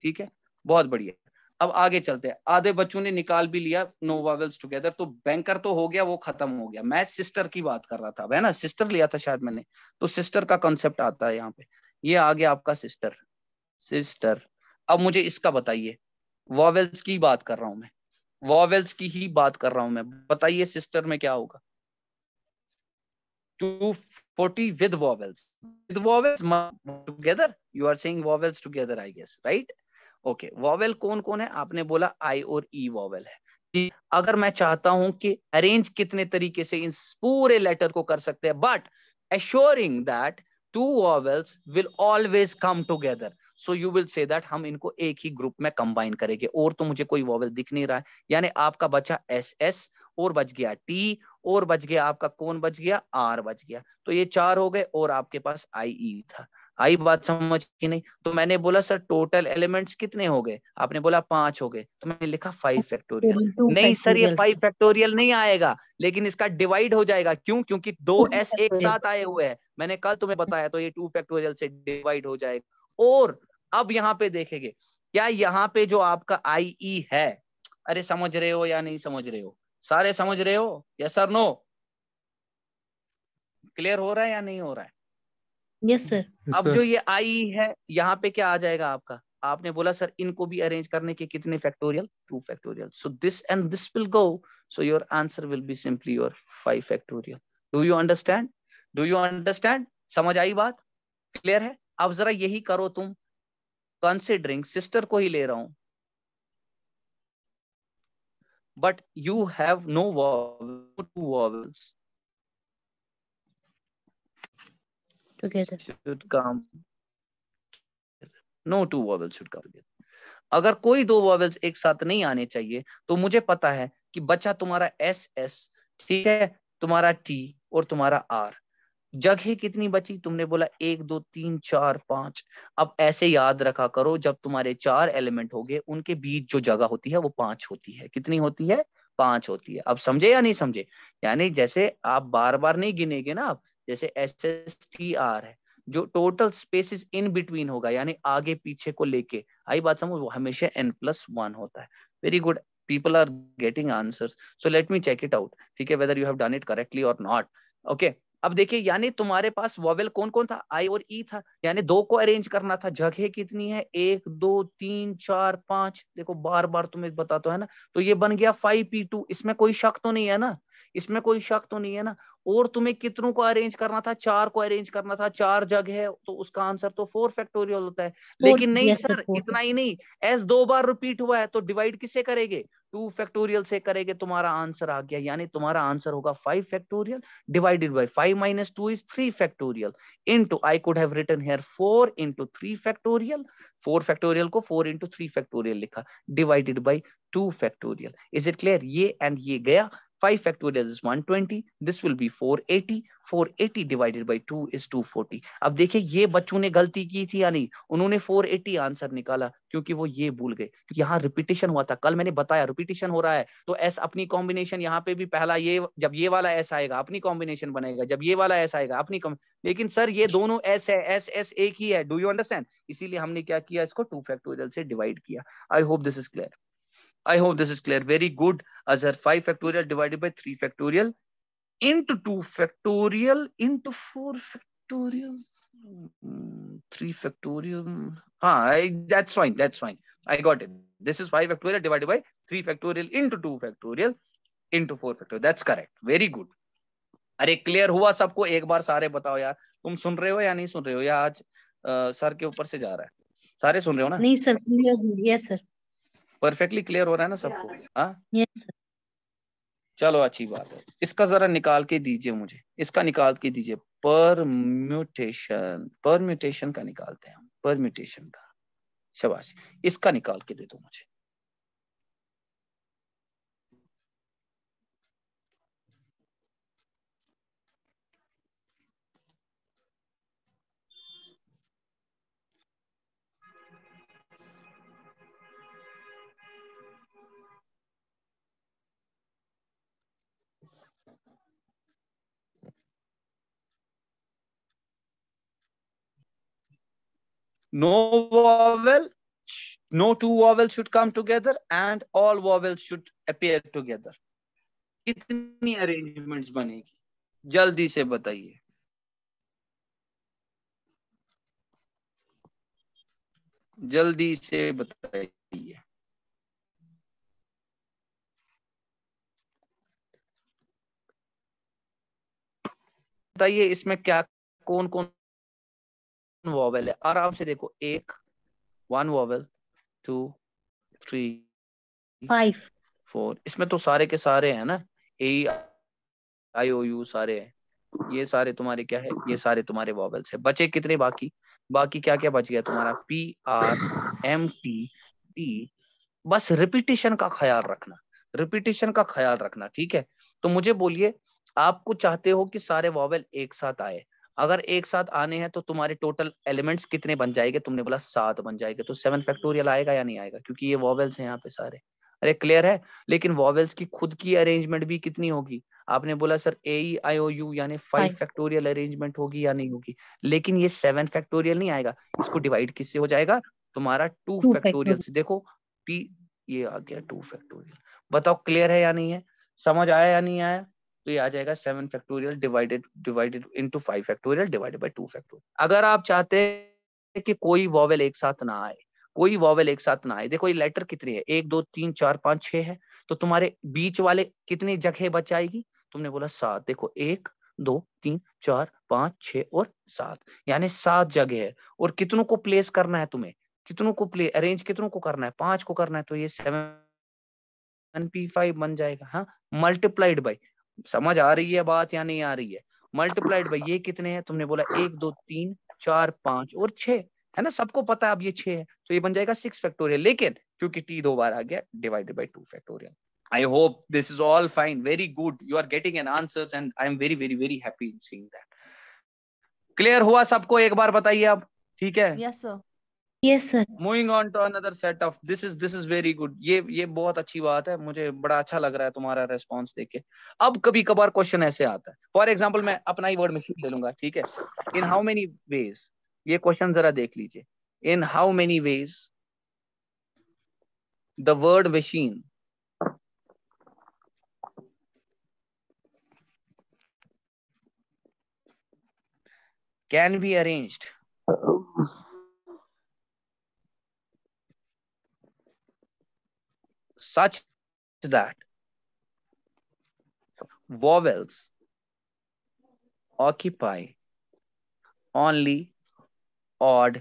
ठीक है, बहुत बढ़िया। अब आगे चलते हैं। आधे बच्चों ने निकाल भी लिया नो वॉवेल्स टुगेदर, तो बैंकर तो हो गया, वो खत्म हो गया। मैं सिस्टर की बात कर रहा था, है ना? सिस्टर लिया था शायद मैंने, तो सिस्टर का कंसेप्ट आता है यहाँ पे। ये आ गया आपका सिस्टर। सिस्टर, अब मुझे इसका बताइए, वॉवेल्स की बात कर रहा हूं मैं, वॉवेल्स की ही बात कर रहा हूं मैं। बताइए सिस्टर में क्या होगा? 240 with vowels. With vowels together. You are saying vowels together, I guess, right? Okay. Vowel कौन कौन है? आपने बोला I और E vowel है। कि अगर मैं चाहता हूं कि अरेंज कितने तरीके से इन पूरे लेटर को कर सकते हैं, but assuring that two vowels will always come together. So you will say that हम इनको एक ही ग्रुप में कंबाइन करेंगे। और तो मुझे कोई वॉवेल दिख नहीं रहा है, यानी आपका बचा SS और बच गया T और बच गया आपका कौन बच गया? R बच गया। तो ये 4 हो गए और आपके पास IE था। आई बात समझ की नहीं? तो मैंने बोला सर टोटल एलिमेंट्स कितने हो गए? आपने बोला 5 हो गए, तो मैंने लिखा 5 फैक्टोरियल। नहीं सर, ये 5 फैक्टोरियल नहीं आएगा, लेकिन इसका डिवाइड हो जाएगा। क्यों? क्योंकि 2s एक साथ आए हुए हैं, मैंने कल तुम्हें बताया, तो ये 2 फैक्टोरियल से डिवाइड हो जाएगा। और अब यहाँ पे देखेंगे, क्या यहाँ पे जो आपका IE है, अरे समझ रहे हो या नहीं समझ रहे हो? सारे समझ रहे हो? यस और नो? क्लियर हो रहा है या नहीं हो रहा है? Yes sir. अब जो ये IE है, यहाँ पे क्या आ जाएगा आपका? आपने बोला सर इनको भी अरेंज करने के कितने factorial? 2 factorial. So this and this will go, so your answer will be simply your 5 factorial. Do you understand? Do you understand? समझ आई बात? क्लियर है? अब जरा यही करो तुम, कंसिडरिंग सिस्टर को ही ले रहा हूं, but you have no vowels together. should come, no 2 vowels should come together. अगर कोई 2 वॉवेल्स एक साथ नहीं आने चाहिए, तो मुझे पता है कि बचा तुम्हारा एस एस, ठीक है, तुम्हारा टी और तुम्हारा आर। जगह कितनी बची? तुमने बोला 1 2 3 4 5। अब ऐसे याद रखा करो, जब तुम्हारे 4 एलिमेंट हो गए उनके बीच जो जगह होती है वो 5 होती है। कितनी होती है? 5 होती है। अब समझे या नहीं समझे? यानी जैसे आप बार बार नहीं गिनेगे ना, आप जैसे एस एस टी आर है, जो टोटल स्पेसिस इन बिटवीन होगा, यानी आगे पीछे को लेके, आई बात समझ, वो हमेशा n+1 होता है। Very good, people are getting answers, so let me check it out, ठीक है, whether you have done it correctly और नॉट। ओके, अब देखिए, यानी तुम्हारे पास वॉवेल कौन कौन था? आई और ई था, यानी 2 को अरेंज करना था। जगह कितनी है? 1 2 3 4 5। देखो बार बार तुम्हें बताता है ना, तो ये बन गया 5p2। इसमें कोई शक तो नहीं है ना? इसमें कोई शक तो नहीं है ना? और तुम्हें कितनों को अरेंज करना था? 4 को अरेंज करना था। 4 जगह है तो उसका आंसर तो 4 फैक्टोरियल होता है। लेकिन नहीं yes sir, सर, 4 इतना ही नहीं, एस 2 बार रिपीट हुआ है तो डिवाइड किससे करेंगे? 2 फैक्टोरियल से करेंगे। तुम्हारा आंसर आ गया, यानी तुम्हारा आंसर होगा 5 factorial divided by 5 minus 2 is 3 factorial into, I could have written here 4 into 3 factorial, 4 factorial को 4 into 3 factorial लिखा, divided by 2 factorial. Is it clear? ये and ये गया, 5 factorial is 120, this will be 480, 480 divided by 2 is 240. अब देखिए ये बच्चों ने गलती की थी या नहीं, उन्होंने 480 आंसर निकाला क्योंकि वो ये भूल गए, क्योंकि यहाँ रिपीटेशन हुआ था। कल मैंने बताया रिपीटेशन हो रहा है तो एस अपनी कॉम्बिनेशन, यहाँ पे भी पहला ये, जब ये वाला एस आएगा अपनी कॉम्बिनेशन बनेगा, जब ये वाला एस आएगा अपनी लेकिन सर ये दोनों एस है, एस एस एक ही है, डू यू अंडरस्टैंड? इसीलिए हमने क्या किया, इसको 2 फैक्टोरियल से डिवाइड किया। I hope this is clear, I hope this is clear, very good Azhar. 5 factorial divided by 3 factorial into 2 factorial into 4 factorial, 3 factorial. That's fine, that's fine, I got it. This is 5 factorial divided by 3 factorial into 2 factorial into 4 factorial. That's correct, very good. अरे clear हुआ सबको? एक बार सारे बताओ यार, तुम सुन रहे हो या नहीं सुन रहे हो, या आज सर के ऊपर से जा रहा है? सारे सुन रहे हो ना? नहीं sir, yes sir, perfectly clear हो रहा है ना सबको? हाँ यस सर। चलो अच्छी बात है। इसका जरा निकाल के दीजिए मुझे, इसका निकाल के दीजिए, परम्यूटेशन, परम्यूटेशन का निकालते हैं हम, परम्यूटेशन का, शाबाश, इसका निकाल के दे दो मुझे। No vowel, no two vowels should come together and all vowels should appear together. कितनी अरेंजमेंट्स बनेगी? जल्दी से बताइए, जल्दी से बताइए। बताइए इसमें क्या, कौन कौन वॉवेल है? आराम से देखो, 1 1 वॉवेल, 2 3 5 4, इसमें तो सारे के सारे हैं ना, ए आई ओ यू सारे हैं, ये सारे तुम्हारे क्या है, ये सारे तुम्हारे वॉवेल्स है। बचे कितने बाकी? बाकी क्या क्या बच गया तुम्हारा? P R M T T. बस रिपीटेशन का ख्याल रखना, रिपीटेशन का ख्याल रखना, ठीक है? तो मुझे बोलिए, आपको चाहते हो कि सारे वॉवेल एक साथ आए, अगर एक साथ आने हैं तो तुम्हारे टोटल एलिमेंट्स कितने बन जाएंगे? तुमने बोला 7 बन जाएंगे, तो 7 फैक्टोरियल आएगा या नहीं आएगा? क्योंकि ये वॉवेल्स हैं यहाँ पे सारे। अरे क्लियर है? लेकिन वॉवेल्स की खुद की अरेंजमेंट भी कितनी होगी? आपने बोला सर AEIOU यानी 5 फैक्टोरियल अरेंजमेंट होगी या नहीं होगी? लेकिन ये 7 फैक्टोरियल नहीं आएगा, इसको डिवाइड किससे हो जाएगा? तुम्हारा 2 फैक्टोरियल से। देखो टी, ये आ गया 2 फैक्टोरियल। बताओ क्लियर है या नहीं है? समझ आया या नहीं आया? तो ये आ जाएगा 7 factorial divided into 5 factorial divided bye 2 factorial. अगर आप चाहते हैं कि कोई वॉवेल एक साथ ना आए, कोई वॉवेल एक साथ ना आए, देखो ये लेटर कितनी है, 1 2 3 4 5 6 है, तो तुम्हारे बीच वाले कितनी जगह बच जाएगी? तुमने बोला 7, देखो 1 2 3 4 5 6 और 7, यानी 7 जगह है। और कितनों को प्लेस करना है तुम्हें? कितनों को प्ले अरेंज कितनों को करना है? 5 को करना है, तो ये 7p5 बन जाएगा। हाँ, मल्टीप्लाइड बाई, समझ आ रही है बात या नहीं आ रही है? मल्टीप्लाइड बाई ये कितने हैं? तुमने बोला 1 2 3 4 5 और 6 है ना, सबको पता है अब ये 6 है, तो ये बन जाएगा 6 फैक्टोरियल। लेकिन क्योंकि t 2 बार आ गया, divided by 2 factorial. I hope this is all fine. Very good. You are getting an answers and I am very, very, very happy in seeing that. Clear हुआ सबको? एक बार बताइए आप. ठीक है? Yes, sir. Yes, sir. Moving on to another set of this is very good. ये बहुत अच्छी बात है. मुझे बड़ा अच्छा लग रहा है तुम्हारा रेस्पॉन्स देख के. अब कभी कभार क्वेश्चन ऐसे आता है. फॉर एग्जाम्पल मैं अपना ही वर्ड मशीन ले लूंगा. ठीक है? इन हाउ मेनी वेज, ये क्वेश्चन जरा देख लीजिए. In how many ways the word machine can be arranged such that vowels occupy only odd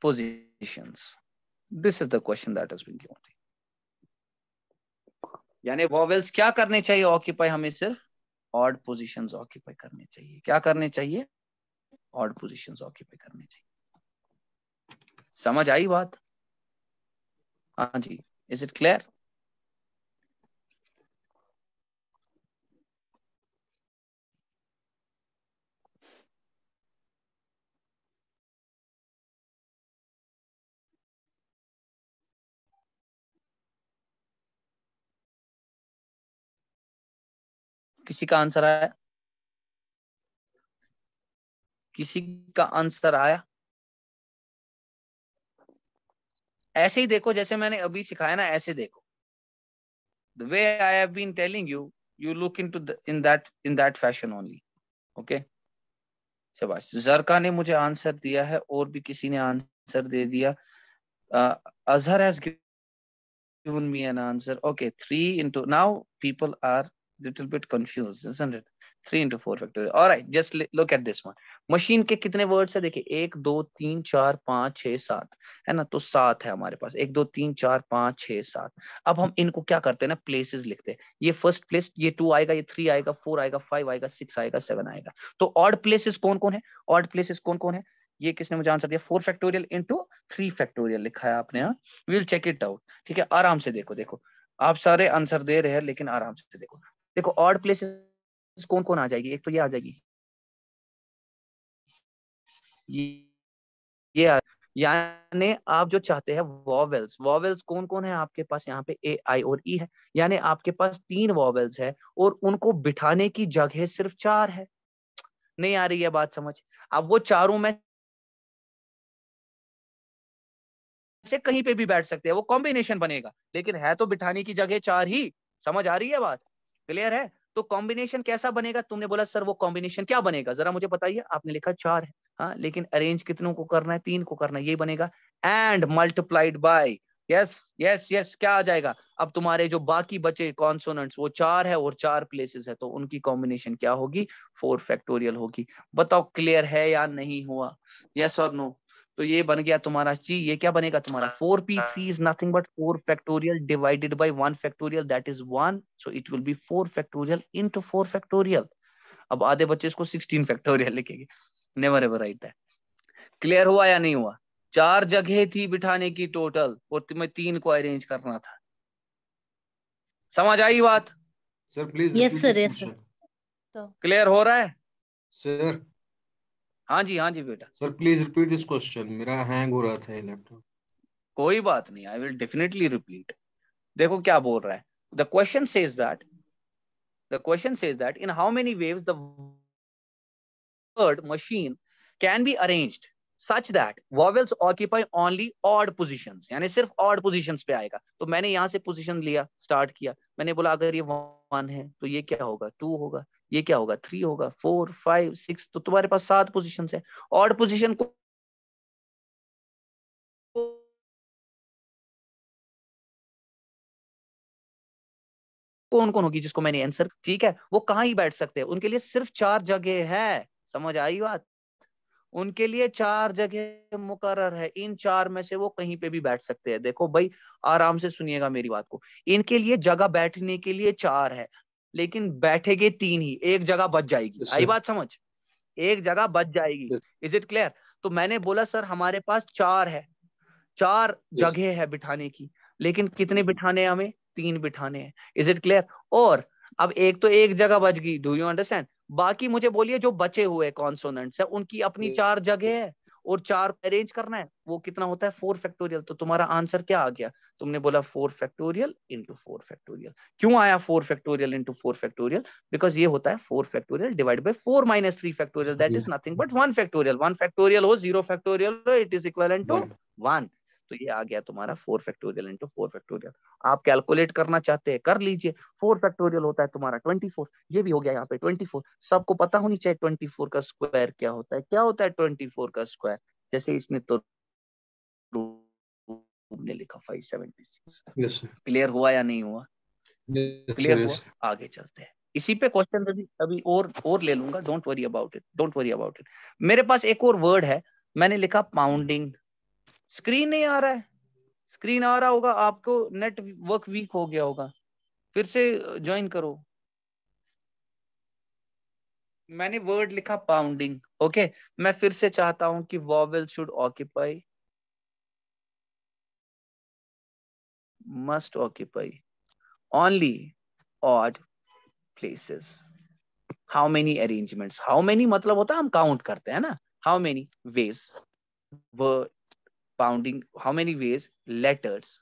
positions. This is the question that has been given. यानी vowels क्या करने चाहिए? Occupy हमें सिर्फ ऑड पोजीशंस ऑक्यूपाई करने चाहिए. क्या करने चाहिए? ऑड पोजीशंस ऑक्यूपाई करने चाहिए. समझ आई बात? हाँ जी. Is it clear? किसी का आंसर आया? किसी का आंसर आया? ऐसे ही देखो जैसे मैंने अभी सिखाया ना, ऐसे देखो. The way I have been telling you, you look into in that fashion only. Okay? शाबाश. जरका ने मुझे आंसर दिया है और भी किसी ने आंसर दे दिया. Azhar has given me an answer. Okay, 3 into, now people are little bit confused, isn't it? 3 into 4 factorial. All right, just look at this one. Machine के कितने वर्ड्स है? देखिए 1 2 3 4 5 6 7 है ना, तो 7 है हमारे पास. 1 2 3 4 5 6 7. अब हम इनको क्या करते हैं ना, प्लेसेस लिखते हैं. ये फर्स्ट प्लेस, ये 2 आएगा, ये 3 आएगा, 4 आएगा, 5 आएगा, 6 आएगा, 7 आएगा. तो ऑड प्लेसेस कौन कौन है? ऑड प्लेसेस कौन कौन है? ये किसने मुझे आंसर दिया? 4 फैक्टोरियल इंटू 3 फैक्टोरियल लिखा है आपने. हाँ, विल चेक इट आउट. ठीक है, आराम से देखो. देखो आप सारे आंसर दे रहे हैं लेकिन आराम से देखो. देखो ऑड प्लेसेस कौन कौन आ जाएगी? एक तो ये आ जाएगी, ये यानी आप जो चाहते हैं वॉवेल्स, वॉवेल्स कौन कौन है आपके पास? यहाँ पे ए आई और ई है. यानी आपके पास 3 वॉवेल्स है और उनको बिठाने की जगह सिर्फ 4 है. नहीं आ रही है बात समझ? अब वो चारों में से कहीं पे भी बैठ सकते हैं, वो कॉम्बिनेशन बनेगा, लेकिन है तो बिठाने की जगह 4 ही. समझ आ रही है बात? क्लियर है? तो कॉम्बिनेशन कैसा बनेगा? तुमने बोला सर वो कॉम्बिनेशन क्या बनेगा, जरा मुझे बताइए. आपने लिखा 4 है, हाँ, लेकिन अरेंज कितनों को करना है? 3 को करना है. यही बनेगा and multiplied by. Yes yes yes. क्या आ जाएगा? अब तुम्हारे जो बाकी बचे कॉन्सोनेंट्स वो 4 है और 4 प्लेसेस है, तो उनकी कॉम्बिनेशन क्या होगी? 4 फैक्टोरियल होगी. बताओ क्लियर है या नहीं हुआ? यस और नो? तो ये बन गया तुम्हारा ची. ये क्या बनेगा तुम्हारा? 4p3 is nothing but 4 factorial divided by 1 factorial, that is 1. So it will be 4 factorial into 4 factorial. अब आधे बच्चे इसको 16 factorial लिखेंगे. Never ever right that. Clear हुआ या नहीं हुआ? 4 जगह थी बिठाने की टोटल और तुम्हें 3 को अरेंज करना था. समझ आई बात? Sir please Yes, sir. Yes, sir. Clear हो रहा है? सर. हाँ जी बेटा. Sir please repeat this question. मेरा हैंग हो रहा था ये लैपटॉप. कोई बात नहीं, आई विल डेफिनेटली रिपीट. देखो क्या बोल रहा है. The question says that in how many ways the word machine can be arranged such that vowels occupy only odd positions. यानी सिर्फ odd positions पे आएगा. तो मैंने यहाँ से पोजीशन लिया, स्टार्ट किया. मैंने बोला अगर ये 1 है तो ये क्या होगा? 2 होगा. ये क्या होगा? 3 होगा. 4 5 6. तो तुम्हारे पास 7 पोजीशंस है. ऑड पोजीशन को कौन कौन होगी जिसको मैंने आंसर. ठीक है, वो कहाँ ही बैठ सकते हैं. उनके लिए सिर्फ 4 जगह है. समझ आई बात? उनके लिए 4 जगह मुकर्रर है. इन 4 में से वो कहीं पे भी बैठ सकते हैं. देखो भाई आराम से सुनिएगा मेरी बात को. इनके लिए जगह बैठने के लिए 4 है, लेकिन बैठेंगे 3 ही. एक जगह बच जाएगी. आई बात समझ? एक जगह बच जाएगी. Is it clear? तो मैंने बोला सर हमारे पास 4 है, 4 जगह है बिठाने की, लेकिन कितने बिठाने हमें? 3 बिठाने हैं. Is it clear? और अब एक तो एक जगह बच गई. Do you understand? बाकी मुझे बोलिए जो बचे हुए कॉन्सोनेंट्स है उनकी अपनी 4 जगह है और 4 अरेंज करना है. वो कितना होता है? 4 फैक्टोरियल. तो तुम्हारा आंसर क्या आ गया? तुमने बोला 4 फैक्टोरियल इंटू 4 फैक्टोरियल. क्यों आया 4 फैक्टोरियल इंटू 4 फैक्टोरियल? बिकॉज ये होता है 4 factorial divide by 4 minus 3 factorial. That is nothing but 1 factorial. 1 factorial हो 0 फैक्टोरियल हो, इट इज इक्विवेलेंट टू 1. तो ये आ गया तुम्हारा 4 फैक्टोरियल इंटू 4 फैक्टोरियल. आप कैलकुलेट करना चाहते हैं कर लीजिए. 4 फैक्टोरियल होता है तुम्हारा 24. ये भी हो गया यहाँ पे 24. सबको पता होनी चाहिए 24 का स्क्वायर क्या होता है. क्या होता है 24 का स्क्वायर? जैसे इसने तो ने लिखा 576. Yes sir. क्लियर हुआ या नहीं हुआ? Yes clear sir. हुआ? यस. आगे चलते हैं. इसी पे क्वेश्चन अभी और ले लूंगा. Don't worry about it. Don't worry about it. मेरे पास एक और वर्ड है. मैंने लिखा पाउंडिंग. स्क्रीन नहीं आ रहा है? स्क्रीन आ रहा होगा आपको. नेटवर्क वीक हो गया होगा. फिर से ज्वाइन करो. मैंने वर्ड लिखा पाउंडिंग. ओके. मैं फिर से चाहता हूं कि vowel should occupy, must occupy only odd places. How many arrangements? How many मतलब होता है हम काउंट करते हैं ना. How many ways were pounding? How many ways letters,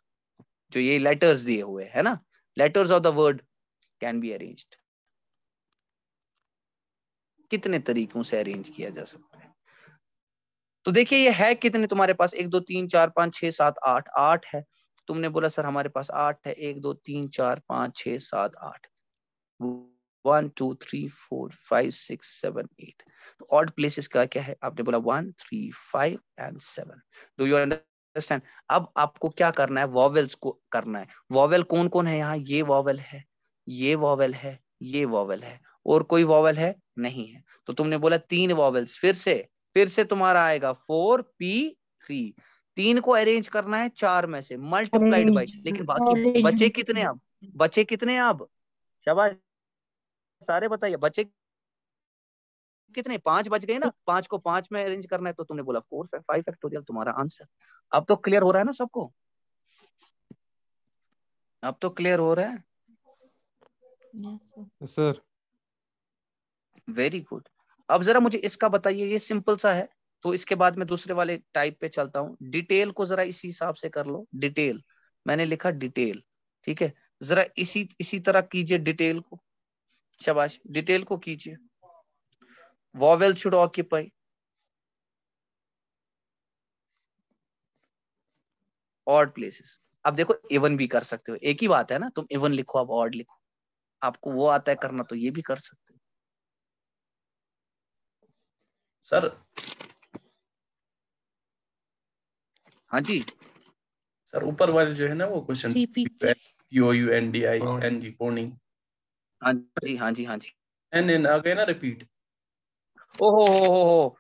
जो ये letters दिए हुए है ना, letters of the word can be arranged. कितने तरीकों से अरेंज किया जा सकता है? तो देखिए ये है कितने तुम्हारे पास? 1 2 3 4 5 6 7 8. 8 है. तुमने बोला सर हमारे पास 8 है. 1 2 3 4 5 6 7 8. 1 2 3 4 5 6 7 8. तो ऑड प्लेसेस का क्या है? आपने बोला 1 3 5 एंड 7. Do you understand? अब आपको क्या करना है? वॉवेल्स को करना है. वॉवेल कौन कौन है यहाँ? ये वॉवेल है, ये वॉवेल है, ये वॉवेल है. और कोई वॉवेल है? नहीं है. तो तुमने बोला 3 वॉवेल्स. फिर से तुम्हारा आएगा 4p3. 3 को अरेंज करना है 4 में से मल्टीप्लाइड बाई. लेकिन बाकी बचे कितने? अब बचे कितने? अब शाबाश, सारे बताइए बचे कितने? 5 बच गए ना. 5 को 5 में अरेंज करना है. तो तुमने बोला 4 5 फैक्टोरियल तुम्हारा आंसर. अब तो क्लियर हो रहा है ना सबको? अब तो क्लियर हो रहा है? Yes sir. Very good. अब जरा मुझे इसका बताइए. ये सिंपल सा है. तो इसके बाद मैं दूसरे वाले टाइप पे चलता हूँ. डिटेल को जरा इसी हिसाब से कर लो. डिटेल मैंने लिखा डिटेल. ठीक है. जरा इसी तरह कीजिए डिटेल को. शाबाश, डिटेल को कीजिए. Vowel should occupy odd places. अब देखो इवन भी कर सकते हो. एक ही बात है ना. तुम इवन लिखो, अब ऑड लिखो. आपको वो आता है करना तो ये भी कर सकते हो. सर. हाँ जी. सर ऊपर वाले जो है ना वो क्वेश्चन POUNDING पोर्निंग. हाँ जी हाँ जी हाँ जी. एन आ गए ना रिपीट. ओहो,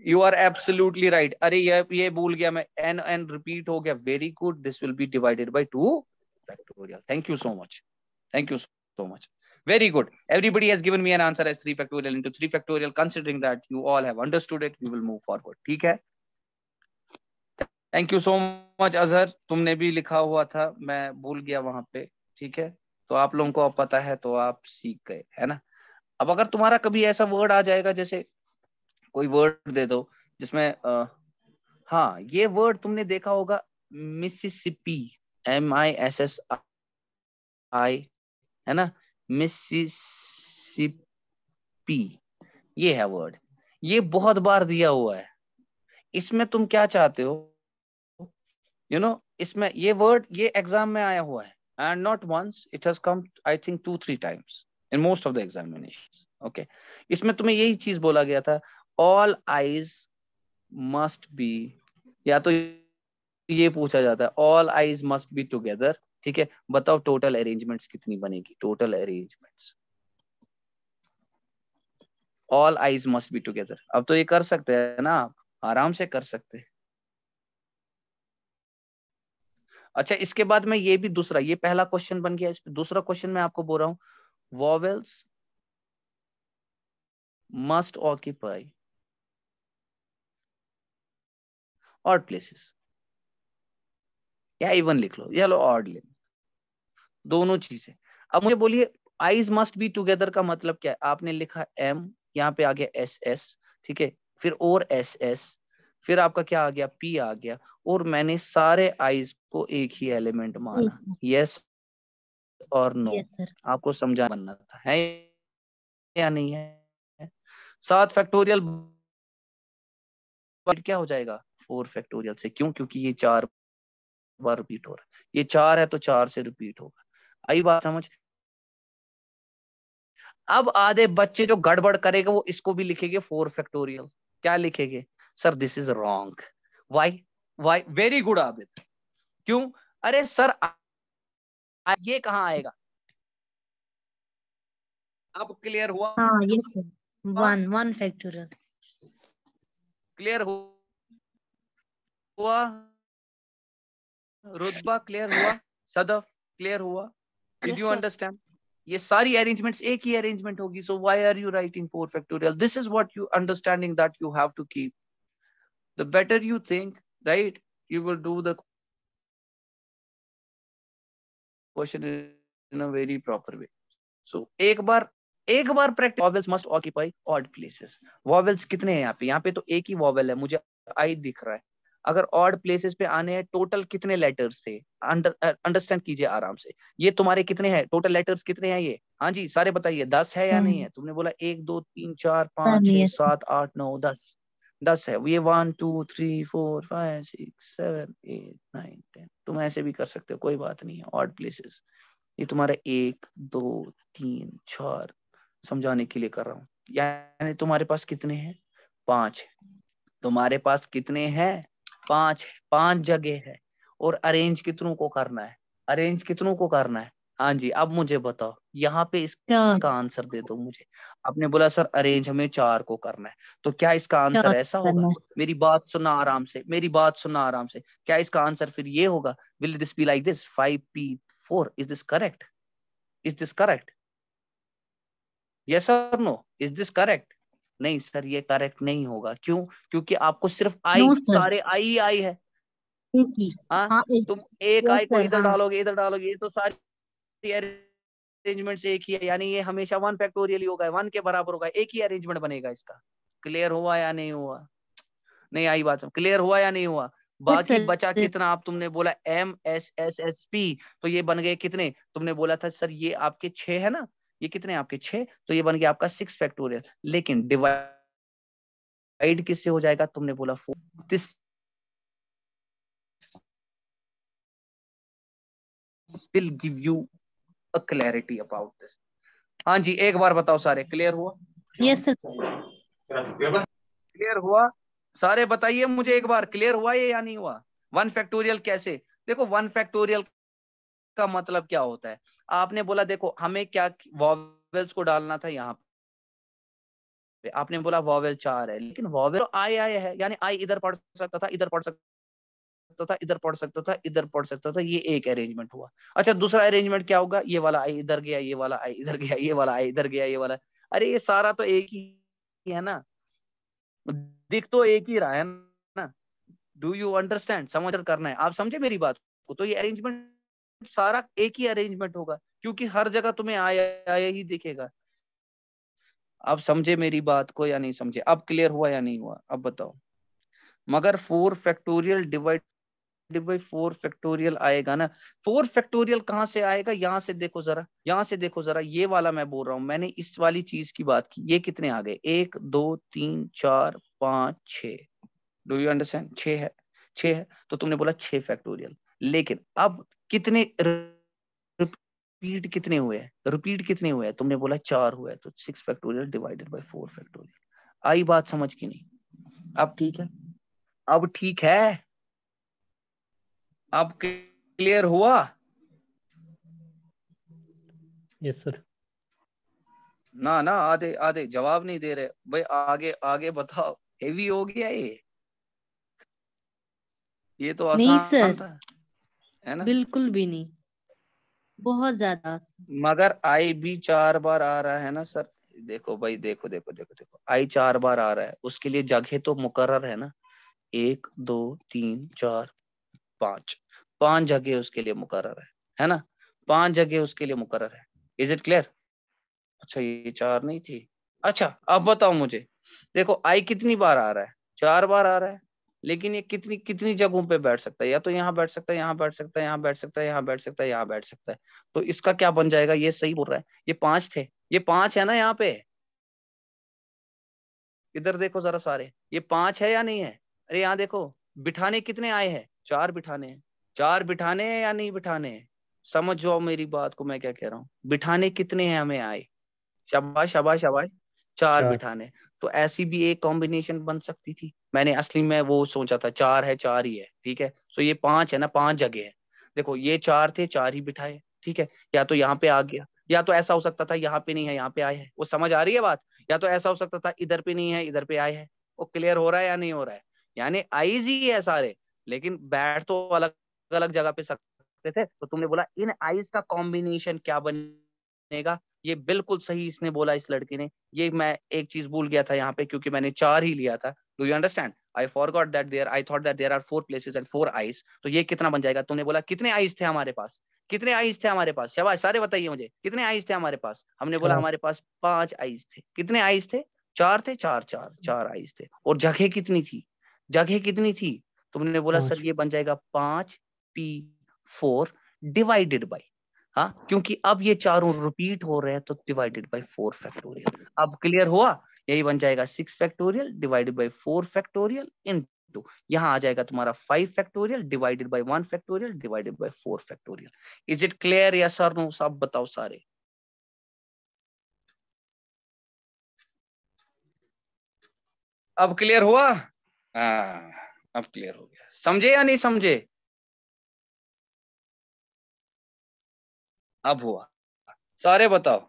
यू आर एब्सोल्युटली राइट. अरे ये भूल गया मैं. एन रिपीट हो गया. Very good. This will be divided by 2 factorial. Thank you so much. Thank you so much. Very good. Everybody has given me an answer as 3 factorial into 3 factorial. Considering that you all have understood it, we will move forward. ठीक है. Thank you so much Azhar. तुमने भी लिखा हुआ था, मैं भूल गया वहां पे. ठीक है. तो आप लोगों को अब पता है तो आप सीख गए है ना. अब अगर तुम्हारा कभी ऐसा वर्ड आ जाएगा, जैसे कोई वर्ड दे दो जिसमें हाँ ये वर्ड तुमने देखा होगा मिसिसिपी. MISSI है ना. मिसिसिपी ये है वर्ड. ये बहुत बार दिया हुआ है. इसमें तुम क्या चाहते हो? इसमें ये वर्ड ये एग्जाम में आया हुआ है. And not once, it has come I think 2-3 times in most of the examinations. Okay. इसमें तुम्हें यही चीज बोला गया था. ऑल आईज मस्ट बी, या तो ये पूछा जाता है all eyes must be together. ठीक है. बताओ टोटल अरेंजमेंट्स कितनी बनेगी? Total arrangements all eyes must be together. अब तो ये कर सकते हैं ना, आप आराम से कर सकते हैं. अच्छा, इसके बाद में ये भी दूसरा, ये पहला क्वेश्चन बन गया. इस पे दूसरा क्वेश्चन मैं आपको बोल रहा हूं. Vowels must occupy odd places. या इवन लिख लो, चलो ऑड ले लो. दोनों चीजें। अब मुझे बोलिए आईज मस्ट बी टुगेदर का मतलब क्या है? आपने लिखा एम, यहाँ पे आ गया एस एस, ठीक है, फिर और एस एस, फिर आपका क्या आ गया, पी आ गया, और मैंने सारे आईज को एक ही एलिमेंट माना। यस और नो? Yes sir. आपको समझा बनना था, है या नहीं है? 7 फैक्टोरियल क्या हो जाएगा 4 फैक्टोरियल से, क्यों? क्योंकि ये 4 बार रिपीट हो रहा है, ये 4 है तो 4 से रिपीट होगा। आई बात समझ? अब आधे बच्चे जो गड़बड़ करेगा वो इसको भी लिखेंगे 4 फैक्टोरियल। क्या लिखेंगे? Sir this is wrong. Why? Why? Very good Abid. क्यों? अरे सर ये कहां आएगा? अब क्लियर हुआ? हाँ यस सर, 1 फैक्टोरियल। क्लियर हुआ? रुतबा क्लियर हुआ? सदफ क्लियर हुआ? Did Yes, you sir. Understand? ये सारी अरेंजमेंट्स एक ही अरेंजमेंट होगी, so why are you writing 4 factorial? This is what you understanding that you have to keep. The better you think, right, you will do the question in a very proper way. So एक बार practice. Vowels must occupy odd places. Vowels कितने हैं यहाँ पे? यहाँ पे तो एक ही vowel है, मुझे आई दिख रहा है। अगर odd places पे आने हैं, टोटल कितने लेटर्स थे? अंडरस्टैंड कीजिए आराम से। ये तुम्हारे कितने हैं टोटल लेटर्स? कितने हैं ये? हाँ जी सारे बताइए, 10 है या नहीं है? तुमने बोला 1 2 3 4 5 6 यस 7 8 9 10। 10 है ये। 1 2 3 4 5 6 7 8 9 10। तुम ऐसे भी कर सकते हो, कोई बात नहीं है। ऑड प्लेसेस ये तुम्हारे 1 2 3 4 समझाने के लिए कर रहा हूँ। यानी तुम्हारे पास कितने हैं? 5। तुम्हारे पास कितने हैं? 5। 5 जगह है। और अरेंज कितनों को करना है? अरेंज कितनों को करना है? हाँ जी अब मुझे बताओ, यहाँ पे इसका आंसर दे दो मुझे। आपने बोला सर अरेंज हमें 4 को करना है, तो क्या इसका आंसर 4 ऐसा होगा? करना मेरी बात सुनना आराम से, मेरी बात सुनना आराम से। क्या इसका आंसर फिर ये होगा? Will this be like this 5p4? Is this correct? Is this correct? Yes और नो? Is this correct? नहीं सर ये करेक्ट नहीं होगा। क्यों? क्योंकि आपको सिर्फ आई, नो सर। सारे आई आई है। एक ही। हाँ हाँ एक। तुम एक यस आई को सर, इधर हाँ डालोगे इधर डालोगे, ये तो सारी अरेंजमेंट एक ही है। यानी ये हमेशा 1 फैक्टोरियल ही होगा, 1 के बराबर होगा, एक ही अरेंजमेंट बनेगा इसका। क्लियर हुआ या नहीं हुआ? नहीं आई बात समझ? क्लियर हुआ या नहीं हुआ? यस बाकी सर। बचा कितना? आप तुमने बोला M S S S P, तो ये बन गए कितने? तुमने बोला था सर ये आपके 6 है ना, ये कितने आपके 6, तो ये बन गया आपका 6 फैक्टोरियल। लेकिन डिवाइड किससे हो जाएगा? तुमने बोला 4। This will give you a clarity about this. हाँ जी एक बार बताओ सारे, क्लियर हुआ? Yes sir. क्लियर हुआ? सारे बताइए मुझे एक बार, क्लियर हुआ ये या नहीं हुआ? 1 फैक्टोरियल कैसे? देखो 1 फैक्टोरियल का मतलब क्या होता है? आपने बोला देखो हमें क्या वॉवेल्स को डालना था यहाँ पे, आपने बोला वॉवेल 4 है, लेकिन वॉवेल आई आई है, यानी आई इधर पढ़ सकता था, इधर पढ़ सकता था, इधर पढ़ सकता था, इधर पढ़ सकता था। ये एक अरेंजमेंट हुआ। अच्छा दूसरा अरेंजमेंट क्या होगा? ये वाला आई इधर गया, ये वाला आई इधर गया, ये वाला आई इधर गया, ये वाला। अरे ये सारा तो एक ही है ना, दिख तो एक ही रहा है ना। Do you understand? समझ कर करना है, आप समझे मेरी बात को? तो ये अरेंजमेंट सारा एक ही अरेंजमेंट होगा, क्योंकि हर जगह तुम्हें आया आया ही दिखेगा। आप समझे मेरी बात को या नहीं समझे? अब क्लियर हुआ या नहीं हुआ? अब बताओ। मगर 4 फैक्टोरियल डिवाइडेड बाई 4 फैक्टोरियल आएगा ना। 4 फैक्टोरियल कहां से आएगा? यहां से देखो जरा, यहां से देखो जरा, ये वाला मैं बोल रहा हूं, मैंने इस वाली चीज की बात की। ये कितने आ गए? 1 2 3 4 5 6। Do you understand? 6 है, 6 है, तो तुमने बोला 6 फैक्टोरियल। लेकिन अब कितने रिपीट कितने हुए हैं? रिपीट कितने हुए हैं? तुमने बोला 4 हुए, तो 6 फैक्टोरियल डिवाइडेड बाय 4 फैक्टोरियल। आई बात समझ की नहीं? अब ठीक है? अब ठीक है? अब क्लियर हुआ? Yes sir. ना ना आधे आधे जवाब नहीं दे रहे भाई। आगे आगे बताओ। हेवी हो गया ये तो नहीं आसान सर, था, है ना? बिल्कुल भी नहीं, बहुत ज्यादा आसान। मगर आई भी 4 बार आ रहा है ना सर। देखो भाई, देखो देखो देखो देखो, आई 4 बार आ रहा है, उसके लिए जगह तो मुकर्रर है ना। 1 2 3 4 5, 5 जगह उसके लिए मुकर्रर है ना? 5 जगह उसके लिए मुकर्रर है। Is it clear? अच्छा ये 4 नहीं थी। अच्छा अब बताओ मुझे, देखो आई कितनी बार आ रहा है? 4 बार आ रहा है, लेकिन ये कितनी कितनी जगहों पे बैठ सकता है? या तो यहाँ बैठ सकता है, यहाँ बैठ सकता है, यहाँ बैठ सकता है, यहाँ बैठ सकता है, यहाँ बैठ सकता है। तो इसका क्या बन जाएगा? ये सही बोल रहा है, ये 5 थे, ये 5 है ना यहाँ पे। इधर देखो जरा सारे, ये 5 है या नहीं है? अरे यहाँ देखो, बिठाने कितने आए हैं? 4 बिठाने हैं। 4 बिठाने हैं या नहीं बिठाने हैं? समझ जाओ मेरी बात को, मैं क्या कह रहा हूँ। बिठाने कितने हैं हमें आए? शाबाश शाबाश शाबाश, 4 4। बिठाने। तो ऐसी भी एक कॉम्बिनेशन बन सकती थी। मैंने असली में वो सोचा था 4 है, 4 ही है, ठीक है। सो ये 5 है ना, 5 जगह है। देखो ये 4 थे, 4 ही बिठाए, ठीक है। या तो यहाँ पे आ गया, या तो ऐसा हो सकता था यहाँ पे नहीं है, यहाँ पे आए हैं। वो समझ आ रही है बात? या तो ऐसा हो सकता था इधर पे नहीं है, इधर पे आए हैं। वो क्लियर हो रहा है या नहीं हो रहा है? यानी आईज ही है सारे, लेकिन बैठ तो अलग अलग जगह पे सकते थे। तो तुमने बोला इन आईज का कॉम्बिनेशन क्या बनेगा। ये बिल्कुल सही इसने बोला, इस लड़के ने। ये मैं एक चीज भूल गया था यहाँ पे, क्योंकि मैंने 4 ही लिया था। Do you understand? I forgot that there, I thought that there are 4 places and 4 i's. तो ये कितना बन जाएगा? तुमने बोला कितने आईज थे हमारे पास? कितने आईज थे हमारे पास? शाबाश, सारे बताइए मुझे, कितने आईज थे हमारे पास? हमने बोला 4। हमारे पास 5 आईज थे। कितने आईज थे? 4 थे, 4 4 4 आईज थे। और जगह कितनी थी? जगह कितनी थी? तुमने बोला सर 5। ये बन जाएगा 5p4 डिवाइडेड बाई, हाँ, क्योंकि अब ये चारों रिपीट हो रहे हैं तो डिवाइडेड बाय 4 फैक्टोरियल। अब क्लियर हुआ? यही बन जाएगा 6 factorial divided bye 4 factorial into, यहाँ आ जाएगा तुम्हारा 5 factorial divided bye 1 factorial divided bye 4 factorial. Is it clear? या सर नो? सब बताओ सारे। अब क्लियर हुआ? हाँ, अब क्लियर हो गया। समझे या नहीं समझे? अब हुआ। सारे बताओ।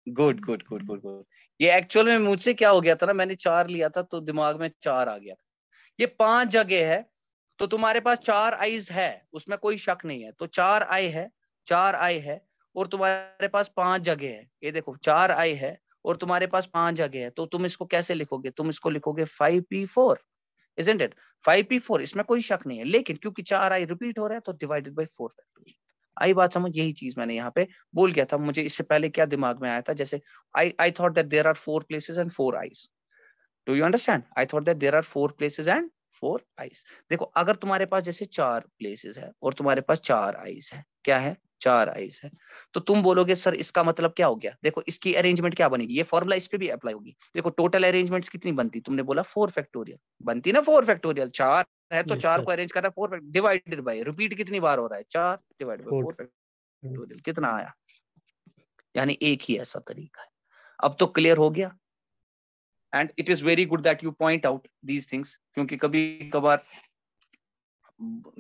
Good good good good good. ये एक्चुअल में मुझसे क्या हो गया था ना, मैंने 4 लिया था तो दिमाग में 4 आ गया था। ये 5 जगह है, तो तुम्हारे पास 4 आईज है, उसमें कोई शक नहीं है। तो 4 आई है, 4 आई है, और तुम्हारे पास 5 जगह है। ये देखो 4 आई है और तुम्हारे पास 5 जगह है। तो तुम इसको कैसे लिखोगे? तुम इसको लिखोगे 5p4, इजंट इट? 5p4, इसमें कोई शक नहीं है। लेकिन क्योंकि 4 आई रिपीट हो रहा है तो डिवाइडेड बाई 4 फैक्टोरियल। आई बात समझ? यही चीज मैंने यहाँ पे बोल गया था। मुझे इससे पहले क्या दिमाग में आया था, जैसे I thought that there are 4 places and 4 i's. Do you understand? I thought that there are 4 places and 4 i's. देखो अगर तुम्हारे पास जैसे 4 प्लेसेस है और तुम्हारे पास 4 आईज है, क्या है? 4 आईज है, तो तुम बोलोगे सर इसका मतलब क्या हो गया? देखो इसकी अरेंजमेंट क्या बनेगी, ये फॉर्मूला इस पे भी अप्लाई होगी। देखो टोटल अरेंजमेंट्स कितनी बनती? तुमने बोला 4 फैक्टोरियल बनती ना। 4 फैक्टोरियल 4 है तो यस 4 सर। को अरेंज करना 4 डिवाइडेड बाय, रिपीट कितनी बार हो रहा है? 4 डिवाइडेड बाय 4। 4 फैक्टोरियल। कितना आया? यानी एक ही ऐसा तरीका है। अब तो क्लियर हो गया। And it is very good that you point out these things, क्योंकि कभी कभार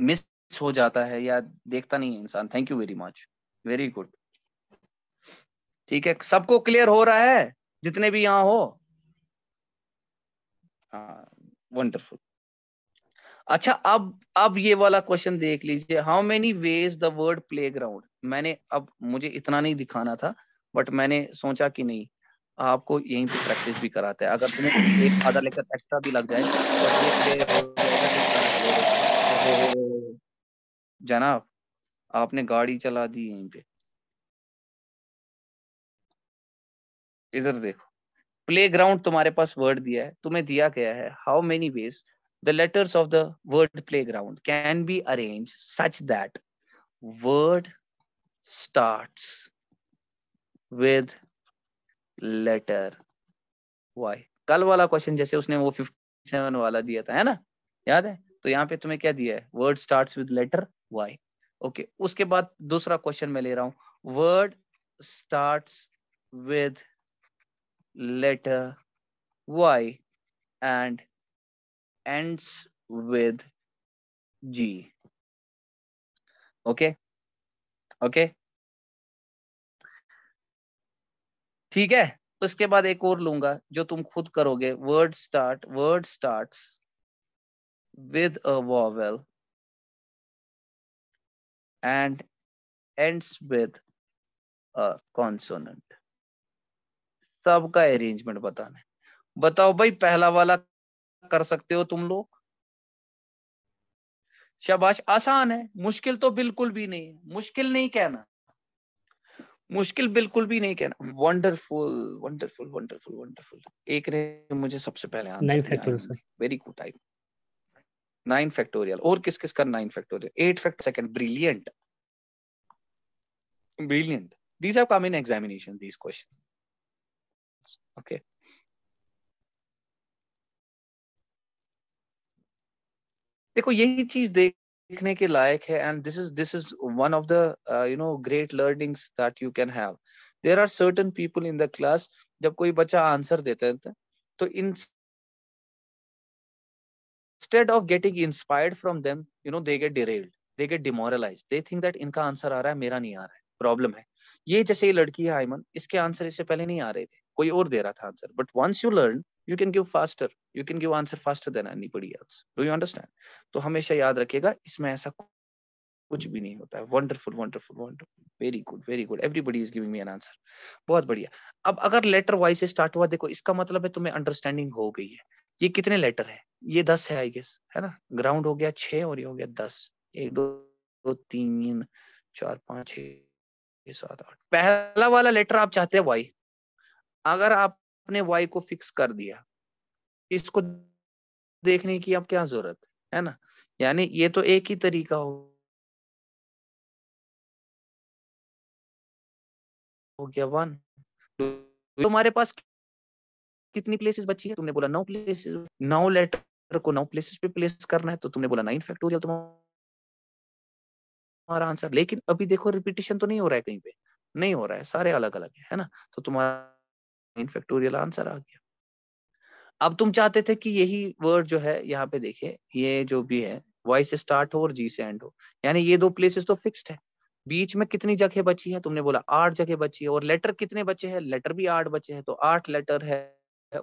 मिस हो जाता है या देखता नहीं है इंसान। Thank you very much, very good. ठीक है, सबको क्लियर हो रहा है जितने भी यहाँ हो? हाँ, वंडरफुल। अच्छा अब ये वाला क्वेश्चन देख लीजिए, how many ways the word playground. मैंने, अब मुझे इतना नहीं दिखाना था, बट मैंने सोचा कि नहीं, आपको यहीं पे प्रैक्टिस भी कराते हैं। अगर तुम्हें एक आधा लेक्चर एक्स्ट्रा भी लग जाए बट ये क्लियर हो जाएगा कि क्या हो रहा है। ओहो, जनाब आपने गाड़ी चला दी यहीं पे। इधर देखो, प्लेग्राउंड तुम्हारे पास वर्ड दिया है, तुम्हें दिया गया है how many ways the letters of the word playground can be arrange such that word starts with letter y। कल वाला क्वेश्चन जैसे उसने वो 57 वाला दिया था, है ना, याद है? तो यहाँ पे तुम्हें क्या दिया है? word starts with letter y। Okay, उसके बाद दूसरा क्वेश्चन मैं ले रहा हूं, word starts with letter y and ends with g। Okay okay, ठीक है। उसके बाद एक और लूंगा जो तुम खुद करोगे, word starts with a vowel and ends with a consonant। सबका अरेंजमेंट बताना है। बताओ भाई, पहला वाला कर सकते हो तुम लोग? शाबाश, आसान है, मुश्किल तो बिल्कुल भी नहीं है, मुश्किल नहीं कहना, मुश्किल बिल्कुल भी नहीं कहना। Wonderful wonderful wonderful wonderful. एक ने मुझे सबसे पहले 9 आंसर दिया, factorial sir. Very good type. 9 factorial. और किस किस का 9 factorial? 8 factor second. Brilliant brilliant. These have come in examination, these questions. Okay. देखो यही चीज देखने के लायक है, and this is one of the great learnings that you can have. There are certain people in the class, जब कोई बच्चा आंसर देता है तो instead of getting inspired from them, they get derailed, they get demoralized, they think that इनका answer आ रहा है, मेरा नहीं आ रहा है, प्रॉब्लम है। ये जैसे ये लड़की है आयमन, इसके आंसर इससे पहले नहीं आ रहे थे, कोई और दे रहा था answer, but once you learn you can give faster, you can give answer faster than anybody else. Do you understand? तो हमेशा याद रखिएगा, इसमें ऐसा कुछ भी नहीं होता है। Wonderful wonderful wonderful, very good very good, everybody is giving me an answer, बहुत बढ़िया। अब अगर लेटर वाई से स्टार्ट हुआ, देखो इसका मतलब है तुम्हें अंडरस्टैंडिंग हो गई है। ये कितने लेटर है? ये 10 है आई गेस, है ना? ग्राउंड हो गया 6 और ये हो गया 10। 1 2 3 4 5 6 7 8। पहला वाला लेटर आप चाहते हैं वाई, अगर आपने वाई को फिक्स कर दिया, इसको देखने की अब क्या जरूरत है ना? यानी ये तो एक ही तरीका हो गया 1। तुम्हारे पास कितनी प्लेसेस बची है? तुमने बोला 9 प्लेसेस। 9 लेटर को 9 प्लेसेस पे प्लेस करना है, तो तुमने बोला 9 फैक्टोरियल तुम्हारा आंसर। लेकिन अभी देखो रिपीटिशन तो नहीं हो रहा है, कहीं पे नहीं हो रहा है, सारे अलग अलग है ना? तो तुम्हारा 9 फैक्टोरियल आंसर आ गया। अब तुम चाहते थे कि यही वर्ड जो है यहाँ पे देखिए, ये जो भी है वाई से स्टार्ट हो और जी से एंड हो, यानी ये 2 प्लेसेस तो फिक्स्ड है। बीच में कितनी जगह बची है? तुमने बोला 8 जगह बची है। और लेटर कितने बचे हैं? लेटर भी 8 बचे हैं, तो 8 लेटर है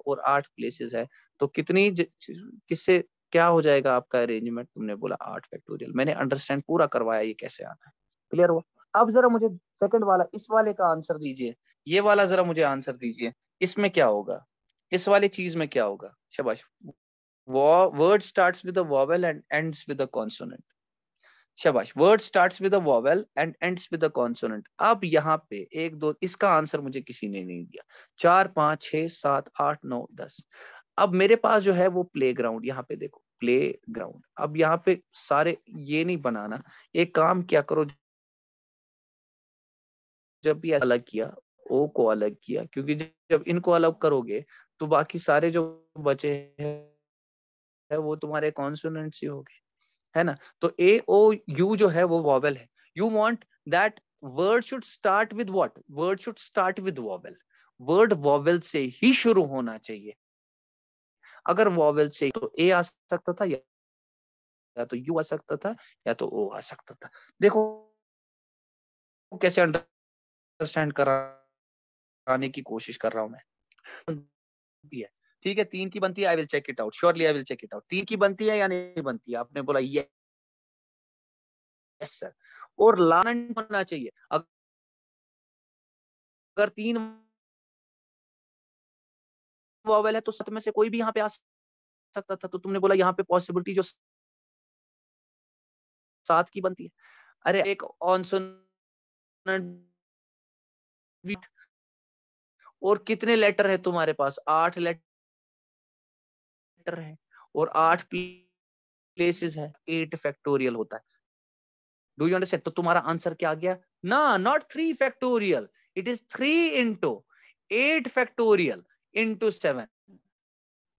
और 8 प्लेसेस है, तो किससे क्या हो जाएगा आपका अरेंजमेंट? तुमने बोला 8 फैक्टोरियल। मैंने अंडरस्टैंड पूरा करवाया ये कैसे आना है, क्लियर हुआ? अब जरा मुझे सेकंड वाला, इस वाले का आंसर दीजिए, ये वाला जरा मुझे आंसर दीजिए, इसमें क्या होगा? इस वाली चीज में क्या होगा? शाबाश। Word starts with a vowel and ends with a consonant. शाबाश, word starts with a vowel and ends with a consonant. अब यहाँ पे 1 2, इसका आंसर मुझे किसी ने नहीं दिया। 4 5 6 7 8 9 10। अब मेरे पास जो है वो प्ले ग्राउंड, यहाँ पे देखो प्ले ग्राउंड। अब यहाँ पे सारे ये नहीं बनाना, एक काम क्या करो, जब भी अलग किया, ओ को अलग किया, क्योंकि जब इनको अलग करोगे तो बाकी सारे जो बचे हैं वो तुम्हारे कॉन्सोनेंट्स ही हो गए, है ना? तो ए ओ यू जो है वो वॉवेल है। You want that word should start with what? Word should start with vowel. Word vowel से ही शुरू होना चाहिए। अगर वॉवेल से तो ए आ सकता था, या तो यू आ सकता था, या तो ओ आ सकता था। देखो कैसे अंडरस्टैंड कराने की कोशिश कर रहा हूं मैं। बनती है, ठीक है, 3 की बनती है, I will check it out, surely I will check it out. 3 की बनती है या नहीं बनती है? आपने बोला यस सर। और लाना होना चाहिए। अगर 3 वॉवेल है तो 7 में से कोई भी यहाँ पे आ सकता था, तो तुमने बोला यहाँ पे पॉसिबिलिटी जो 7 की बनती है। अरे एक कॉन्सोनेंट, और कितने लेटर है तुम्हारे पास? 8 लेटर है और 8 प्लेसेस है, 8 फैक्टोरियल होता है। Do you understand? तो तुम्हारा आंसर क्या आ गया? ना, not 3 factorial, it is 3 into 8 factorial into 7।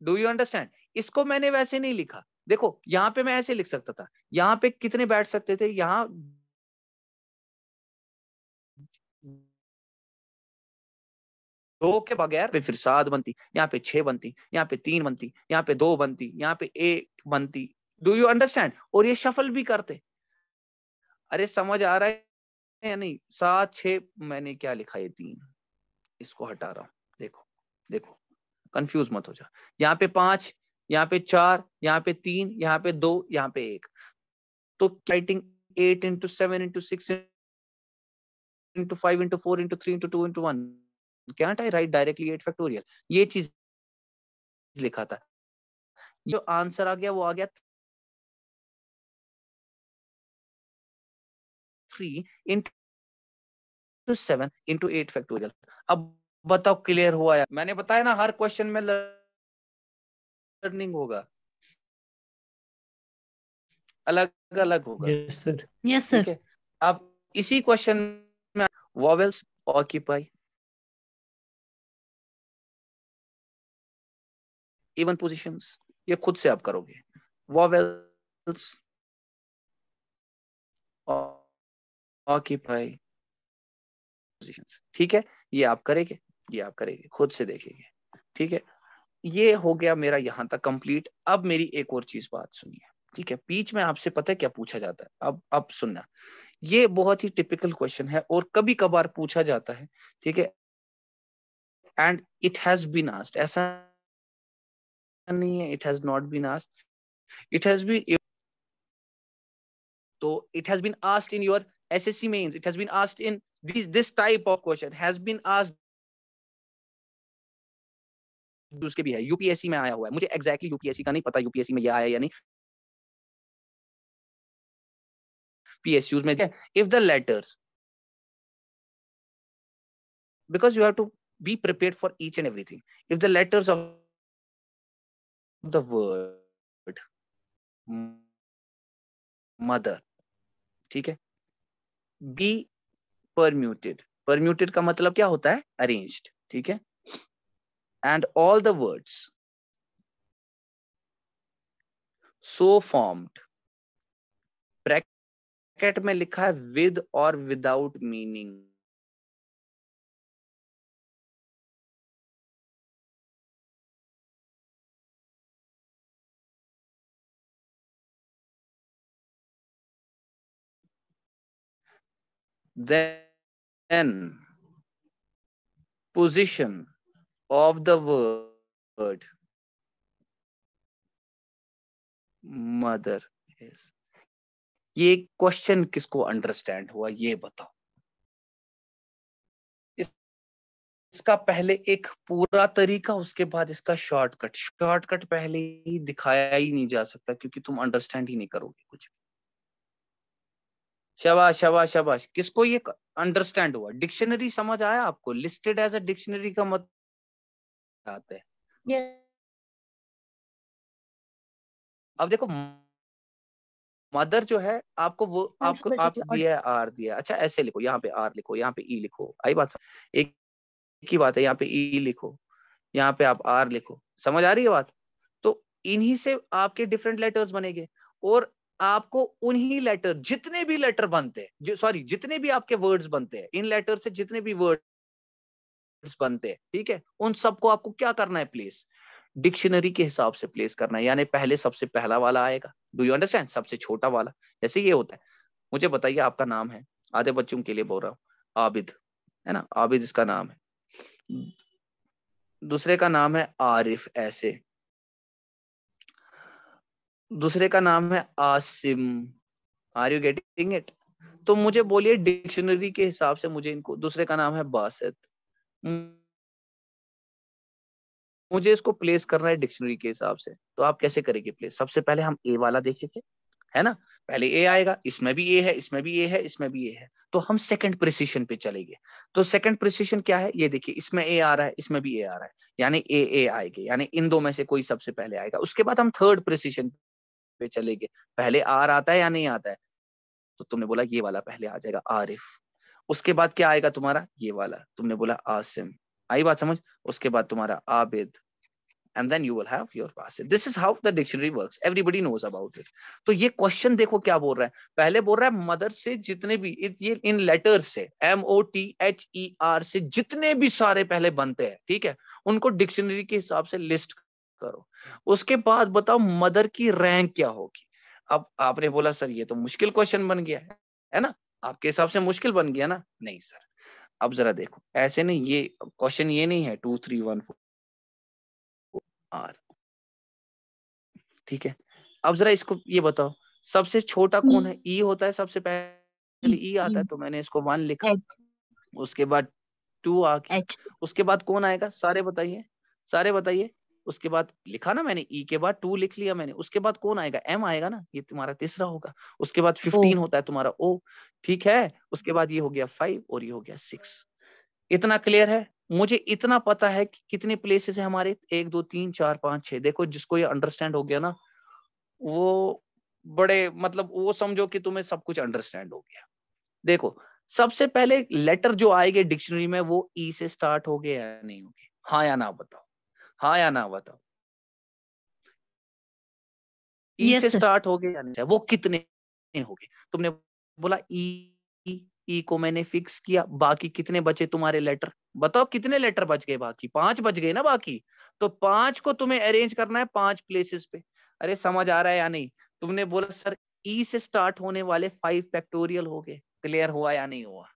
Do you understand? इसको मैंने वैसे नहीं लिखा। देखो यहाँ पे मैं ऐसे लिख सकता था, यहाँ पे कितने बैठ सकते थे? यहाँ 2 के बगैर पे फिर 7 बनती, यहाँ पे 6 बनती, यहाँ पे 3 बनती, यहाँ पे 2 बनती, यहाँ पे 1 बनती। Do you understand? और ये शफल भी करते। अरे समझ आ रहा है या नहीं? 7 6 मैंने क्या लिखा? ये 3, इसको हटा रहा हूं। देखो देखो, कंफ्यूज मत हो जा। यहाँ पे 5, यहाँ पे 4, यहाँ पे 3, यहाँ पे 2, यहाँ पे 1। तो writing 8 into 7 into 6 into 5 into 4 into 3 into 2 into 1, cantt आई राइट डायरेक्टली 8 फैक्टोरियल? ये चीज लिखा था। जो आंसर आ गया वो आ गया 3 into 7 into 8 फैक्टोरियल। अब बताओ क्लियर हुआ या? मैंने बताया ना हर क्वेश्चन में लर्निंग होगा, अलग अलग होगा। Yes sir. यस ठीक सर। है, अब इसी क्वेश्चन में वॉवेल्स, ऑक्यूपाई, इवन पोजीशंस, ये खुद से आप करोगे। वॉवेल्स, ऑक्यूपाई, पोजीशंस, ठीक है, ये आप करेंगे, ये आप करेंगे, खुद से देखेंगे। ठीक है, ये हो गया मेरा यहां तक कंप्लीट। अब मेरी एक और चीज बात सुनिए। ठीक है, बीच में आपसे पता है क्या पूछा जाता है? अब सुनना, ये बहुत ही टिपिकल क्वेश्चन है और कभी कभार पूछा जाता है। ठीक है, and it has been asked, ऐसा नहीं है it has not been asked, it has been, तो it has been asked in your SSC mains, it has been asked in this type of question has been asked, उसके भी है, UPSC में आया हुआ है। मुझे एग्जैक्टली यूपीएससी का नहीं पता यूपीएससी में ये आया या नहीं, PSUs में। if the letters, because you have to be prepared for each and everything, if the letters of the word mother, ठीक है, be permuted, permuted का मतलब क्या होता है? arranged, ठीक है, and all the words so formed, bracket में लिखा है with और without meaning, then position of the word mother is। ये क्वेश्चन किसको अंडरस्टैंड हुआ ये बताओ? इसका पहले एक पूरा तरीका, उसके बाद इसका शॉर्टकट। शॉर्टकट पहले ही दिखाया ही नहीं जा सकता क्योंकि तुम अंडरस्टैंड ही नहीं करोगे कुछ। शाबाश शाबाश शाबाश, किसको ये अंडरस्टैंड हुआ? डिक्शनरी समझ आया आपको? लिस्टेड एज अ डिक्शनरी का मतलब आता है। Yes. अब देखो मदर जो है आपको वो आपको आपसे दिया है आर दिया है, अच्छा ऐसे लिखो, यहाँ पे आर लिखो, यहाँ पे ई लिखो, आई बात? एक ही बात है, यहाँ पे ई लिखो, यहाँ पे आप आर लिखो, समझ आ रही है बात? तो इन्हीं से आपके डिफरेंट लेटर्स बनेंगे और आपको उन्हीं लेटर, जितने भी लेटर बनते हैं, सॉरी जितने भी आपके वर्ड्स बनते हैं, इन लेटर से जितने भी वर्ड्स बनते हैं, ठीक है, उन सबको आपको क्या करना है? प्लेस, डिक्शनरी के हिसाब से प्लेस करना है। यानी पहले सबसे पहला वाला आएगा, डू यू अंडरस्टैंड? सबसे छोटा वाला, जैसे ये होता है। मुझे बताइए आपका नाम है, आधे बच्चों के लिए बोल रहा हूँ, आबिद है ना, आबिद इसका नाम है। दूसरे का नाम है आरिफ, ऐसे। दूसरे का नाम है Asim, are you getting it? तो मुझे बोलिए डिक्शनरी के हिसाब से मुझे इनको, दूसरे का नाम है बासित, मुझे इसको प्लेस करना है डिक्शनरी के हिसाब से। तो आप कैसे करेंगे प्लेस? सबसे पहले हम ए वाला देखेंगे, है ना, पहले ए आएगा, इसमें भी ए है, इसमें भी ए है, इसमें भी ए है, तो हम सेकंड प्रिसिशन पे चलेंगे। तो सेकंड प्रिसिशन क्या है? ये देखिए, इसमें ए आ रहा है, इसमें भी ए आ रहा है, यानी ए आएंगे, यानी इन दो में से कोई सबसे पहले आएगा। उसके बाद हम थर्ड प्रिसिशन पे चलेंगे, पहले आर आता है या नहीं आता है? तो तुमने बोला ये वाला पहले आ जाएगा, आरिफ। उसके बाद क्या आएगा तुम्हारा? ये वाला, तुमने बोला आसिम, आई बात समझ? उसके बाद तुम्हारा Abid, and then you will have your passive. This is how the dictionary works. Everybody knows about it. तो ये क्वेश्चन देखो क्या बोल रहा है, पहले बोल रहा है मदर से जितने भी ये इन लेटर्स से, MOTHER से जितने भी सारे पहले बनते हैं, ठीक है, उनको डिक्शनरी के हिसाब से लिस्ट करो। उसके बाद बताओ मदर की रैंक क्या होगी। अब आपने बोला सर ये तो मुश्किल क्वेश्चन बन गया है ना, आपके हिसाब से मुश्किल बन गया ना? नहीं सर, अब जरा देखो, ऐसे नहीं, ये क्वेश्चन ये नहीं है 2 3 1 4 आर, ठीक है। अब जरा इसको ये बताओ, सबसे छोटा कौन है? ई होता है, सबसे पहले ई आता है, तो मैंने इसको 1 लिखा, उसके बाद 2 आ गया, उसके बाद कौन आएगा? सारे बताइए, सारे बताइए। उसके बाद लिखा ना मैंने, ई के बाद 2 लिख लिया मैंने, उसके बाद कौन आएगा, एम आएगा ना, ये तुम्हारा तीसरा होगा। उसके बाद 15 होता है तुम्हारा ओ, ठीक है। उसके बाद ये हो गया 5 और ये हो गया 6। इतना क्लियर है? मुझे इतना पता है कि कितने प्लेसेस है हमारे, 1 2 3 4 5 6। देखो जिसको ये अंडरस्टैंड हो गया ना, वो बड़े मतलब वो समझो कि तुम्हें सब कुछ अंडरस्टैंड हो गया। देखो सबसे पहले लेटर जो आएंगे डिक्शनरी में वो ई से स्टार्ट हो गए या नहीं होंगे, हाँ या ना बताओ, हाँ या ना बताओ। ई से sir. स्टार्ट हो गए या नहीं, वो कितने हो गए? तुमने बोला ई को मैंने फिक्स किया, बाकी कितने बचे तुम्हारे लेटर, बताओ कितने लेटर बच गए? बाकी 5 बच गए ना बाकी। तो 5 को तुम्हें अरेंज करना है 5 प्लेसेस पे। अरे समझ आ रहा है या नहीं? तुमने बोला सर ई से स्टार्ट होने वाले 5 फैक्टोरियल हो गए, क्लियर हुआ या नहीं हुआ?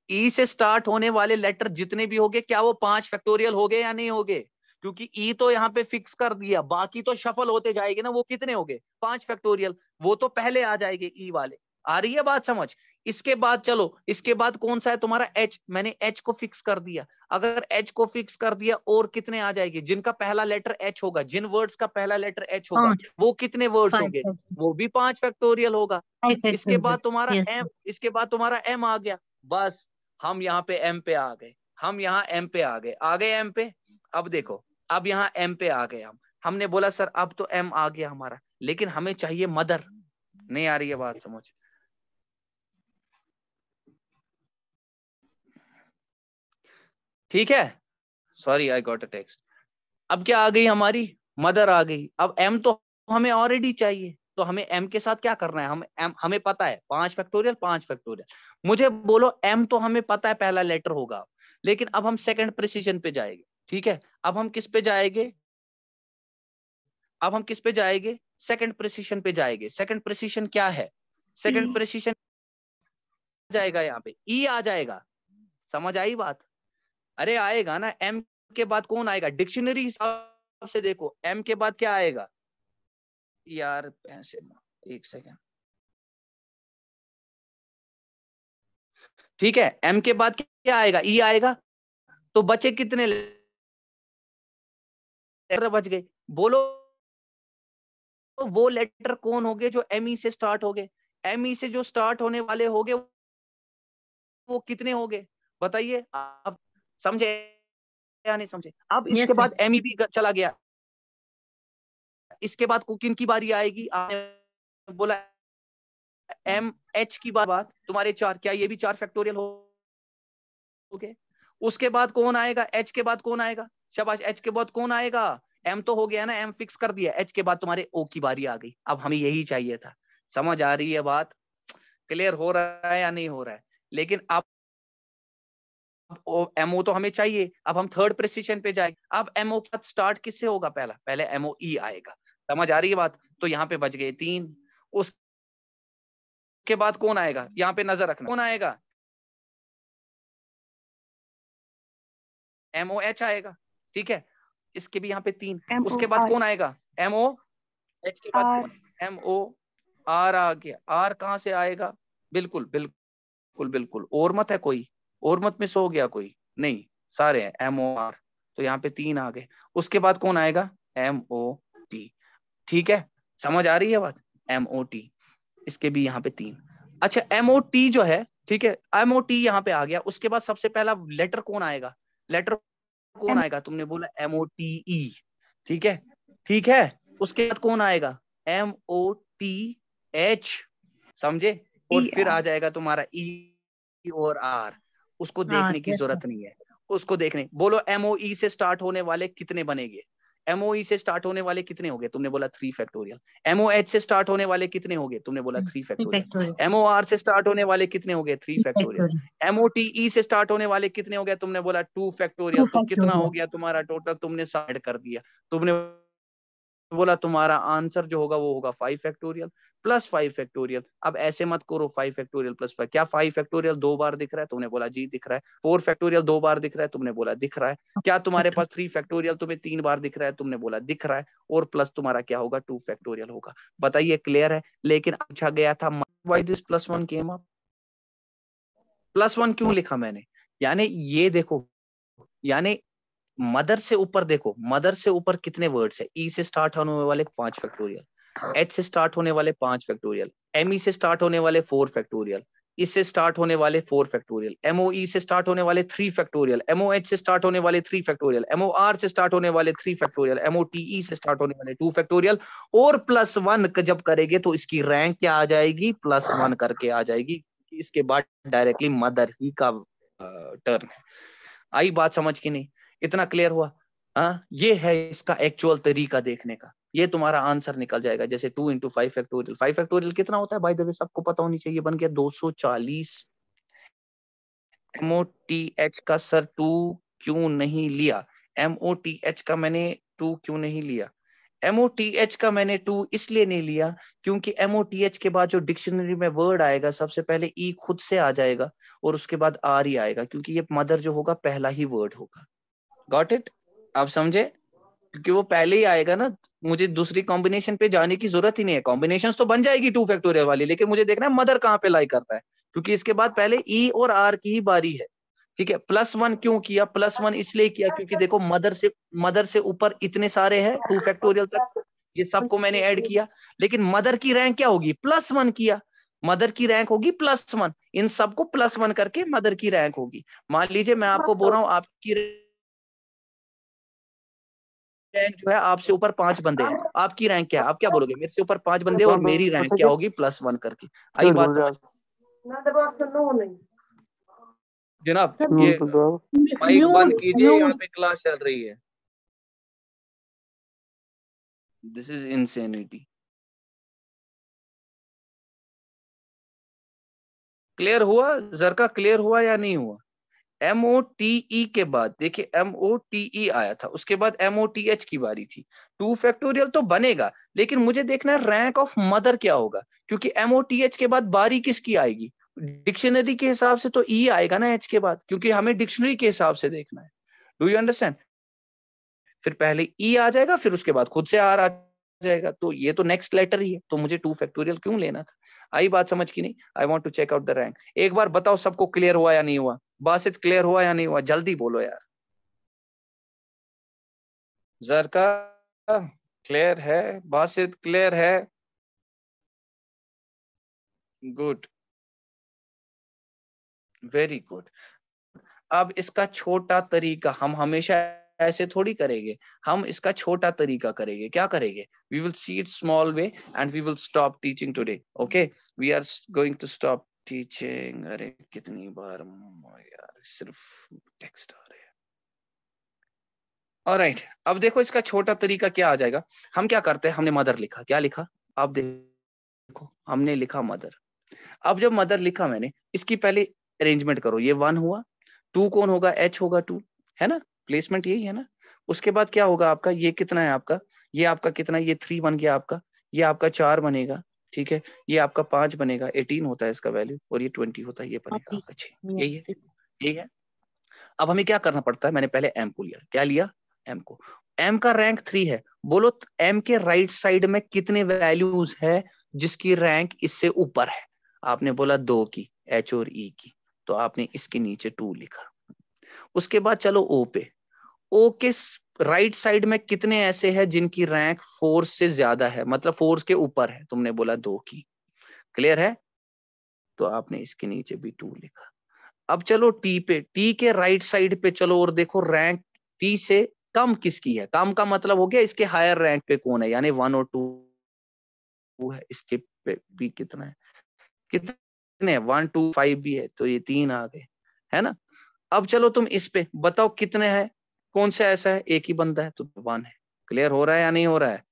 ई से स्टार्ट होने वाले लेटर जितने भी हो गए, क्या वो 5 फैक्टोरियल हो गए या नहीं हो गए? क्योंकि ई तो यहाँ पे फिक्स कर दिया, बाकी तो शफल होते जाएंगे ना, वो कितने हो गए? 5 फैक्टोरियल, वो तो पहले आ जाएंगे ई वाले। आ रही है बात समझ? इसके बाद चलो, इसके बाद कौन सा है तुम्हारा एच, मैंने एच को फिक्स कर दिया। अगर एच को फिक्स कर दिया और कितने आ जाएंगे जिनका पहला लेटर एच होगा, जिन वर्ड्स का पहला लेटर एच होगा, 5 वो कितने वर्ड्स 5 होंगे? वो भी 5 फैक्टोरियल होगा। 5 इसके बाद तुम्हारा yes एम, sir. इसके बाद तुम्हारा एम आ गया। बस हम यहाँ पे एम पे आ गए, हम यहाँ एम पे आ गए, आ गए एम पे। अब देखो, अब यहाँ एम पे आ गए हम। हमने बोला सर अब तो एम आ गया हमारा, लेकिन हमें चाहिए मदर। नहीं आ रही है बात समझ? ठीक है, sorry I got a text. अब क्या आ गई हमारी, मदर आ गई। अब एम तो हमें ऑलरेडी चाहिए, तो हमें एम के साथ क्या करना है? हम एम हमें पता है 5 फैक्टोरियल 5 फैक्टोरियल। मुझे बोलो एम तो हमें पता है पहला लेटर होगा, लेकिन अब हम सेकंड प्रिसीजन पे जाएंगे। ठीक है, अब हम किस पे जाएंगे? अब हम किस पे जाएंगे? सेकंड प्रिसीजन पे जाएंगे। सेकंड प्रिसीजन क्या है? सेकंड प्रिसीजन जाएगा यहाँ पे ई आ जाएगा। समझ आई बात? अरे आएगा ना, एम के बाद कौन आएगा? डिक्शनरी हिसाब से देखो एम के बाद क्या आएगा यार, पैसे एक सेकेंड। ठीक है, एम के बाद क्या आएगा? ई आएगा। तो बचे कितने लेटर बच गए? बोलो वो लेटर कौन हो गए जो एम ई से स्टार्ट हो गए? एम ई से जो स्टार्ट होने वाले हो गए वो कितने हो गए बताइए आप? समझे या नहीं समझे? अब yes इसके sir. बाद एम ई भी चला गया। इसके बाद किन की बारी आएगी? आपने बोला एम एच की बात, तुम्हारे 4, क्या ये भी 4 फैक्टोरियल हो गए? उसके बाद कौन आएगा? एच के बाद कौन आएगा? शाबाश, एच के बाद कौन आएगा? एम तो हो गया ना, एम फिक्स कर दिया। एच के बाद तुम्हारे ओ की बारी आ गई। अब हमें यही चाहिए था। समझ आ रही है बात? क्लियर हो रहा है या नहीं हो रहा है? लेकिन अब एमओ तो हमें चाहिए। अब हम थर्ड प्रिसीजन पे जाएंगे। अब एमओ का स्टार्ट किससे होगा? पहले एमओ ई आएगा। समझ आ रही है बात? तो यहाँ पे बच गए 3। उसके बाद कौन आएगा? यहाँ पे नजर रखना, कौन आएगा? एमओ एच आएगा। ठीक है, इसके भी यहाँ पे 3। उसके बाद कौन आएगा? एमओ एच के बाद कौन? एमओ आर आ गया। आर कहाँ से आएगा? बिल्कुल बिल्कुल बिल्कुल, और मत है कोई? और मत मिस हो गया कोई? नहीं, सारे हैं एमओ आर। तो यहाँ पे 3 आ गए। उसके बाद कौन आएगा? M O T. ठीक है, समझ आ रही है बात? एमओ टी, इसके भी यहाँ पे 3। अच्छा, एमओ टी जो है, ठीक है, एमओ टी यहाँ पे आ गया। उसके बाद सबसे पहला लेटर कौन आएगा? लेटर कौन आएगा? तुमने बोला एमओ टी ई। ठीक है, ठीक है। उसके बाद कौन आएगा? एमओ टी एच, समझे? और फिर आ जाएगा तुम्हारा ई और आर। उसको देखने की yes sir. जरूरत नहीं है, उसको देखने। बोलो एमओई से स्टार्ट होने वाले कितने बनेंगे? एमओई से स्टार्ट होने वाले कितने हो गए? तुमने बोला 3 फैक्टोरियल। एमओएच से स्टार्ट होने वाले कितने हो गए? तुमने बोला 3 फैक्टोरियल। factorial. एमओआर से स्टार्ट होने वाले कितने हो गए? 3 फैक्टोरियल। factorial. एमओटीई से स्टार्ट होने वाले कितने हो गए? तुमने बोला 2 फैक्टोरियल। 2 तो कितना हो factorial. गया तुम्हारा टोटल? तुमने साइड कर दिया। तुमने बोला तुम्हारा आंसर जो होगा वो होगा 5 फैक्टोरियल प्लस 5 फैक्टोरियल। अब ऐसे मत करो 5 फैक्टोरियल प्लस 5। क्या 5 फैक्टोरियल 2 बार दिख रहा है? तुमने बोला जी दिख रहा है। 4 फैक्टोरियल 2 बार दिख रहा है? तुमने बोला दिख रहा है। क्या तुम्हारे पास 3 फैक्टोरियल तुम्हें 3 बार दिख रहा है? तुमने बोला दिख रहा है। और प्लस तुम्हारा क्या होगा? 2 फैक्टोरियल होगा। बताइए क्लियर है? लेकिन पूछा गया था व्हाई दिस +1 केम अप। +1 क्यों लिखा मैंने? यानी ये देखो, यानी मदर से ऊपर देखो, मदर से ऊपर कितने वर्ड्स है? ई से स्टार्ट होने वाले 5 फैक्टोरियल, एच से स्टार्ट होने वाले 5 फैक्टोरियल, एम ई से स्टार्ट होने वाले 4 फैक्टोरियल, इससे स्टार्ट होने वाले 4 फैक्टोरियल, एमओई से स्टार्ट होने वाले 3 फैक्टोरियल, एमओएच से स्टार्ट होने वाले 3 फैक्टोरियल, एमओआर से स्टार्ट होने वाले 3 फैक्टोरियल, एमओटीई से स्टार्ट होने वाले 2 फैक्टोरियल, और +1 जब करेंगे तो इसकी रैंक क्या आ जाएगी? +1 करके आ जाएगी। इसके बाद डायरेक्टली मदर ही का टर्न है। आई बात समझ की नहीं? इतना क्लियर हुआ? हाँ, ये है इसका एक्चुअल तरीका देखने का। ये तुम्हारा आंसर निकल जाएगा। जैसे 2 × 5 फैक्टोरियल, 5 फैक्टोरियल कितना होता है बाय द वे? सबको पता होनी चाहिए। बन गया 240। MOTH का सर 2 क्यों नहीं लिया? MOTH का मैंने 2 क्यों नहीं लिया? MOTH का मैंने 2 इसलिए नहीं लिया क्योंकि MOTH के बाद जो डिक्शनरी में वर्ड आएगा सबसे पहले ई खुद से आ जाएगा और उसके बाद आर ही आएगा, क्योंकि ये मदर जो होगा पहला ही वर्ड होगा। Got it? आप समझे? क्योंकि वो पहले ही आएगा ना, मुझे दूसरी कॉम्बिनेशन पे जाने की जरूरत ही नहीं है। कॉम्बिनेशंस तो बन जाएगी 2 फैक्टोरियल वाली, लेकिन मुझे देखना है मदर कहाँ पे लाई करता है, क्योंकि इसके बाद पहले ई और आर की ही बारी है। ठीक है। +1 क्यों किया? +1 इसलिए किया क्योंकि देखो मदर से ऊपर इतने सारे हैं 2 फैक्टोरियल तक, ये सबको मैंने ऐड किया, लेकिन मदर की रैंक क्या होगी? +1 किया, मदर की रैंक होगी +1। इन सबको +1 करके मदर की रैंक होगी। मान लीजिए मैं आपको बोल रहा हूँ आपकी रैंक जो है, आपसे ऊपर 5 बंदे हैं, आपकी रैंक क्या है? आप क्या बोलोगे? मेरे से ऊपर 5 बंदे और मेरी रैंक क्या होगी? +1 करके। आई बात समझ? जनाब ये माइक बंद कीजिए, यहाँ पे क्लास चल रही है। This is insanity. क्लियर हुआ? जरका क्लियर हुआ या नहीं हुआ? MOTE के बाद देखिए MOTE आया था, उसके बाद MOTH की बारी थी। 2 फैक्टोरियल तो बनेगा, लेकिन मुझे देखना है रैंक ऑफ मदर क्या होगा, क्योंकि MOTH के बाद बारी किसकी आएगी? डिक्शनरी के हिसाब से तो E आएगा ना H के बाद, क्योंकि हमें डिक्शनरी के हिसाब से देखना है। Do you understand? फिर पहले E आ जाएगा, फिर उसके बाद खुद से R आ जाएगा, तो ये तो नेक्स्ट लेटर ही है, तो मुझे 2 फैक्टोरियल क्यों लेना था? आई बात समझ की नहीं? I want to check out the rank. एक बार बताओ सबको क्लियर हुआ या नहीं हुआ? बासित क्लियर हुआ या नहीं हुआ? जल्दी बोलो यार। जरका क्लियर है? बासित क्लियर है? Good, very good. अब इसका छोटा तरीका, हम हमेशा ऐसे थोड़ी करेंगे, हम इसका छोटा तरीका करेंगे। क्या करेंगे? We will see it small way and we will stop teaching today. Okay, we are going to stop teaching. अरे कितनी बार यार सिर्फ टेक्स्ट आ रहे हैं। ऑलराइट, अब देखो इसका छोटा तरीका क्या आ जाएगा। हम क्या करते हैं? हमने मदर लिखा, क्या लिखा? आप देखो, हमने लिखा मदर। अब जब मदर लिखा मैंने, इसकी पहले अरेंजमेंट करो। ये 1 हुआ, 2 कौन होगा? H होगा 2, है ना? प्लेसमेंट यही है ना? उसके बाद क्या होगा आपका? ये कितना है आपका? ये आपका कितना? ये 3 बन गया आपका, ये आपका 4 बनेगा, ठीक है, ये आपका 5 बनेगा, 18 होता है इसका वैल्यू, और ये 20 होता है, ये बनेगा आपका 6। यही है, यही है। अब हमें क्या करना पड़ता है? मैंने पहले M को लिया। क्या लिया? M को। M का रैंक 3 है। बोलो M के राइट साइड में कितने वैल्यूज है जिसकी रैंक इससे ऊपर है? आपने बोला 2 की, H और E की, तो आपने इसके नीचे 2 लिखा। उसके बाद चलो O पे। O के राइट साइड में कितने ऐसे हैं जिनकी रैंक 4 से ज्यादा है, मतलब 4 के ऊपर है? तुमने बोला 2 की। क्लियर है? तो आपने इसके नीचे भी 2 लिखा। अब चलो T पे, T के राइट साइड पे चलो और देखो रैंक T से कम किसकी है। कम का मतलब हो गया इसके हायर रैंक पे कौन है, यानी 1 और 2 है। इसके पे भी कितना है? कितने? 1 2 5 भी है, तो ये 3 आ गए, है ना? अब चलो तुम इस पे बताओ कितने हैं, कौन सा ऐसा है? एक ही बंदा है, तो 1 है। क्लियर हो रहा है या नहीं हो रहा है?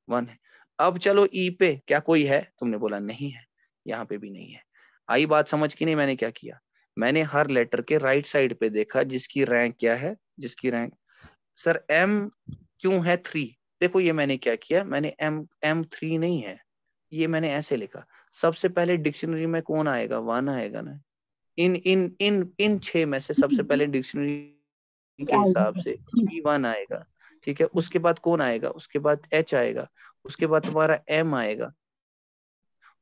1 है। अब चलो E पे, क्या कोई है? तुमने बोला नहीं है, यहाँ पे भी नहीं है। आई बात समझ की नहीं? मैंने क्या किया? मैंने हर लेटर के राइट साइड पे देखा जिसकी रैंक क्या है, जिसकी रैंक। सर M क्यों है 3? देखो ये मैंने क्या किया, मैंने M 3 नहीं है, ये मैंने ऐसे लिखा। सबसे पहले डिक्शनरी में कौन आएगा? 1 आएगा ना। इन इन इन इन 6 में से सबसे पहले डिक्शनरी के हिसाब से E1 आएगा, ठीक है। उसके बाद कौन आएगा? उसके बाद H आएगा, उसके बाद तुम्हारा M आएगा,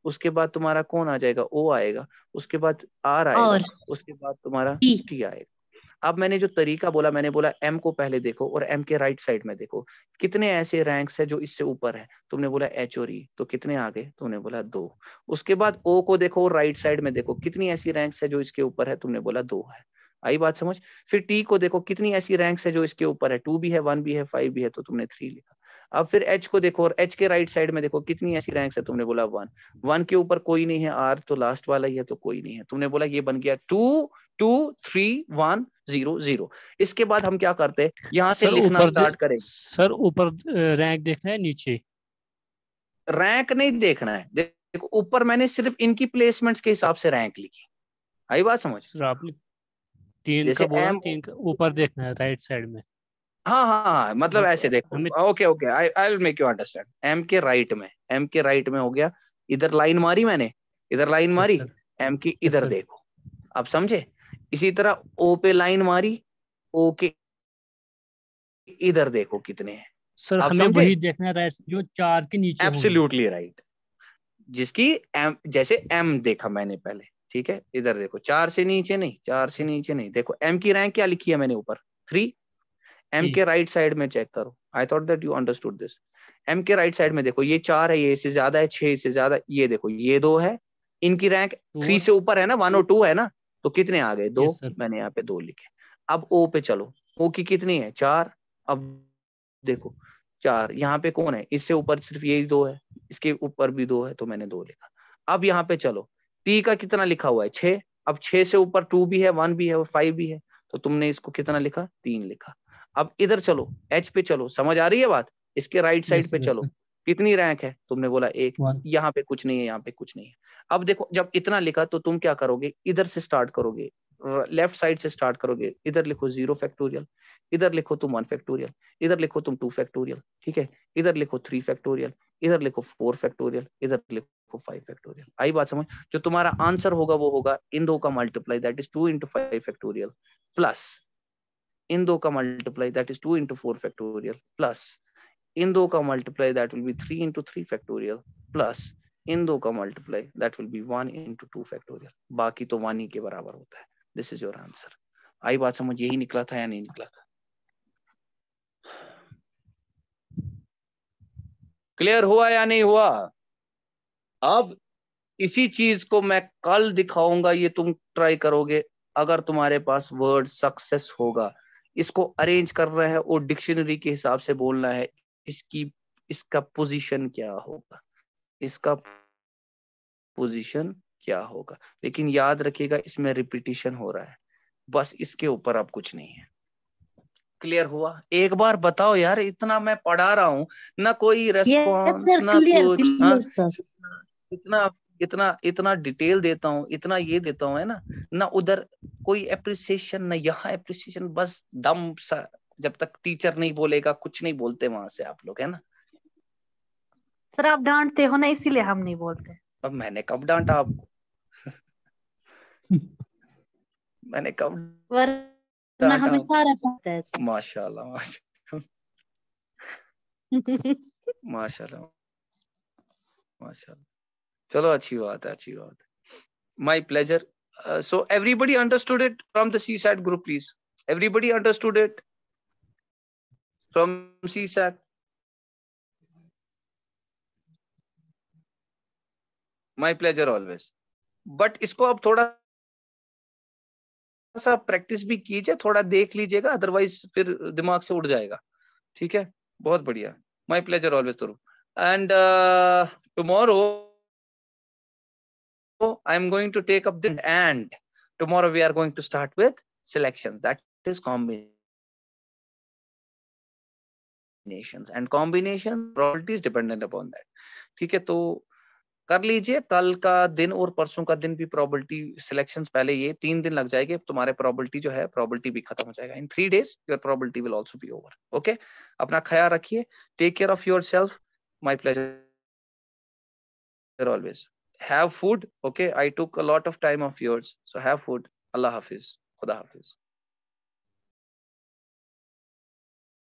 उसके बाद तुम्हारा कौन आ जाएगा? O आएगा, उसके बाद R आएगा, उसके बाद तुम्हारा T आएगा। अब मैंने जो तरीका बोला, मैंने बोला एम को पहले देखो और एम के राइट साइड में देखो कितने ऐसे रैंक्स है जो इससे ऊपर है। तुमने बोला एच और ई, तो कितने आ गए? तुमने बोला 2। उसके बाद ओ को देखो और राइट साइड में देखो कितनी ऐसी रैंक्स है जो इसके ऊपर है। तुमने बोला 2 है। आई बात समझ? फिर टी को देखो कितनी ऐसी रैंक्स है जो इसके ऊपर है, 2 भी है, 1 भी है, 5 भी है, तो तुमने 3 लिखा। अब फिर एच को देखो और एच के राइट साइड में देखो कितनी ऐसी रैंक्स है। तुमने बोला 1। 1 के ऊपर कोई नहीं है, आर तो लास्ट वाला ही है, तो कोई नहीं है। तुमने बोला ये बन गया 2 2 3 1 0 0। इसके बाद हम क्या करते हैं, यहाँ से सर लिखना ऊपर स्टार्ट करें। सर ऊपर रैंक देखना है, नीचे रैंक नहीं देखना है। देखो ऊपर मैंने सिर्फ इनकी प्लेसमेंट्स के हिसाब से रैंक लिखी। आई बात समझ? सर आपने 3 जैसे का बोला, एम, 3 का ऊपर देखना है राइट साइड में। हाँ हाँ हाँ, मतलब ऐसे देखो। हमें okay okay, I will make you understand. M K right में, एम के राइट में हो गया, इधर लाइन मारी मैंने, इधर लाइन यस मारी, सर, एम की यस इधर सर, देखो। आप समझे? इसी तरह ओ पे लाइन मारी, ओ के इधर देखो कितने हैं। सर आप हमें समझे? वही देखना है राइट, जो 4 के नीचे होंगे। Absolutely right. जिसकी एम, जैसे एम देखा मैंने पहले, ठीक है, इधर देखो 4 से नीचे नहीं, 4 से नीचे नहीं। देखो एम की रैंक क्या लिखी है मैंने ऊपर? 3। एम जी के राइट साइड में चेक करो। I thought that you understood this. M K right side में देखो, ये 4 है, ये इससे ज्यादा है, 6 इससे ज्यादा, ये देखो ये 2 है। इनकी रैंक 3 2 से ऊपर है ना, 1 और 2 है ना, तो कितने आ गए? 2। यस सर, मैंने यहाँ पे 2 लिखे। अब ओ पे चलो, ओ की कितनी है? 4। अब देखो 4, यहाँ पे कौन है? इससे ऊपर सिर्फ यही 2 है, इसके ऊपर भी 2 है, तो मैंने 2 लिखा। अब यहाँ पे चलो, टी का कितना लिखा हुआ है? 6। अब 6 से ऊपर 2 भी है, 1 भी है और 5 भी है, तो तुमने इसको कितना लिखा? 3 लिखा। अब इधर चलो, एच पे चलो, समझ आ रही है बात? इसके राइट साइड यस पे सर, यस चलो, सर, कितनी रैंक है? तुमने बोला 1। 1 यहाँ पे कुछ नहीं है, यहाँ पे कुछ नहीं है। अब देखो जब इतना लिखा तो तुम क्या करोगे? इधर से स्टार्ट करोगे, लेफ्ट साइड से स्टार्ट करोगे। इधर लिखो 0 फैक्टोरियल, इधर लिखो तुम 1 फैक्टोरियल, इधर लिखो तुम 2 फैक्टोरियल, ठीक है, इधर लिखो 3 फैक्टोरियल, इधर लिखो 4 फैक्टोरियल, इधर लिखो 5 फैक्टोरियल। आई बात समझ? जो तुम्हारा आंसर होगा वो होगा इन दो का multiply, that is 2 into 5 factorial, plus इन दो का multiply, that is 2 into 4 factorial, plus इन दो का multiply, that will be 3 into 3 factorial, plus इन दो का multiply, that will be 1 into 2 factorial. बाकी तो 1 ही के बराबर होता है। This is your answer. आई बात समझ? यही निकला था या नहीं निकला था? क्लियर हुआ या नहीं हुआ? अब इसी चीज को मैं कल दिखाऊंगा, ये तुम ट्राई करोगे। अगर तुम्हारे पास वर्ड सक्सेस होगा, इसको अरेंज करना है और डिक्शनरी के हिसाब से बोलना है, इसकी इसका पोजीशन क्या होगा, इसका पोजीशन क्या होगा। लेकिन याद रखिएगा इसमें रिपीटिशन हो रहा है, बस इसके ऊपर अब कुछ नहीं है। क्लियर हुआ? एक बार बताओ यार, इतना मैं पढ़ा रहा हूं, ना कोई यस रेस्पॉन्स सर, ना क्लियर कुछ। हाँ, क्लियर सर। इतना इतना इतना डिटेल देता हूँ, इतना ये देता हूँ, है ना, ना उधर कोई एप्रिसिएशन, ना यहाँ एप्रिसिएशन, बस दम सा। जब तक टीचर नहीं बोलेगा कुछ नहीं बोलते वहां से आप लोग, है ना। सर आप डांटते हो ना, इसीलिए हम नहीं बोलते। अब मैंने कब डांटा आपको? मैंने कब वरना डांटा हमें आपको? सारा आता है सर। माशाल्लाह माशाल्लाह माशाल्लाह माशाल्लाह। चलो अच्छी बात है, अच्छी बात है। My pleasure. So everybody understood it from the CSAT group, please. Everybody understood it from CSAT. My pleasure always. But इसको अब थोड़ा सा प्रैक्टिस भी कीजिए, थोड़ा देख लीजिएगा, अदरवाइज फिर दिमाग से उड़ जाएगा। ठीक है, बहुत बढ़िया। My pleasure always, Turu. And tomorrow I am going to take up the, and tomorrow we are going to start with selection, that is combinations, and combination probability is dependent upon that. ठीक है, तो कर लीजिए। कल का दिन और परसों का दिन भी प्रोबेबिलिटी सिलेक्शंस, पहले ये 3 दिन लग जाएंगे, तुम्हारे प्रोबेबिलिटी जो है, प्रोबेबिलिटी भी खत्म हो जाएगा। In 3 days your probability will also be over. Okay, अपना ख्याल रखिए, take care of yourself. My pleasure always. Have food. Okay, I took a lot of time of yours, so have food. Allah Hafiz. Khuda Hafiz.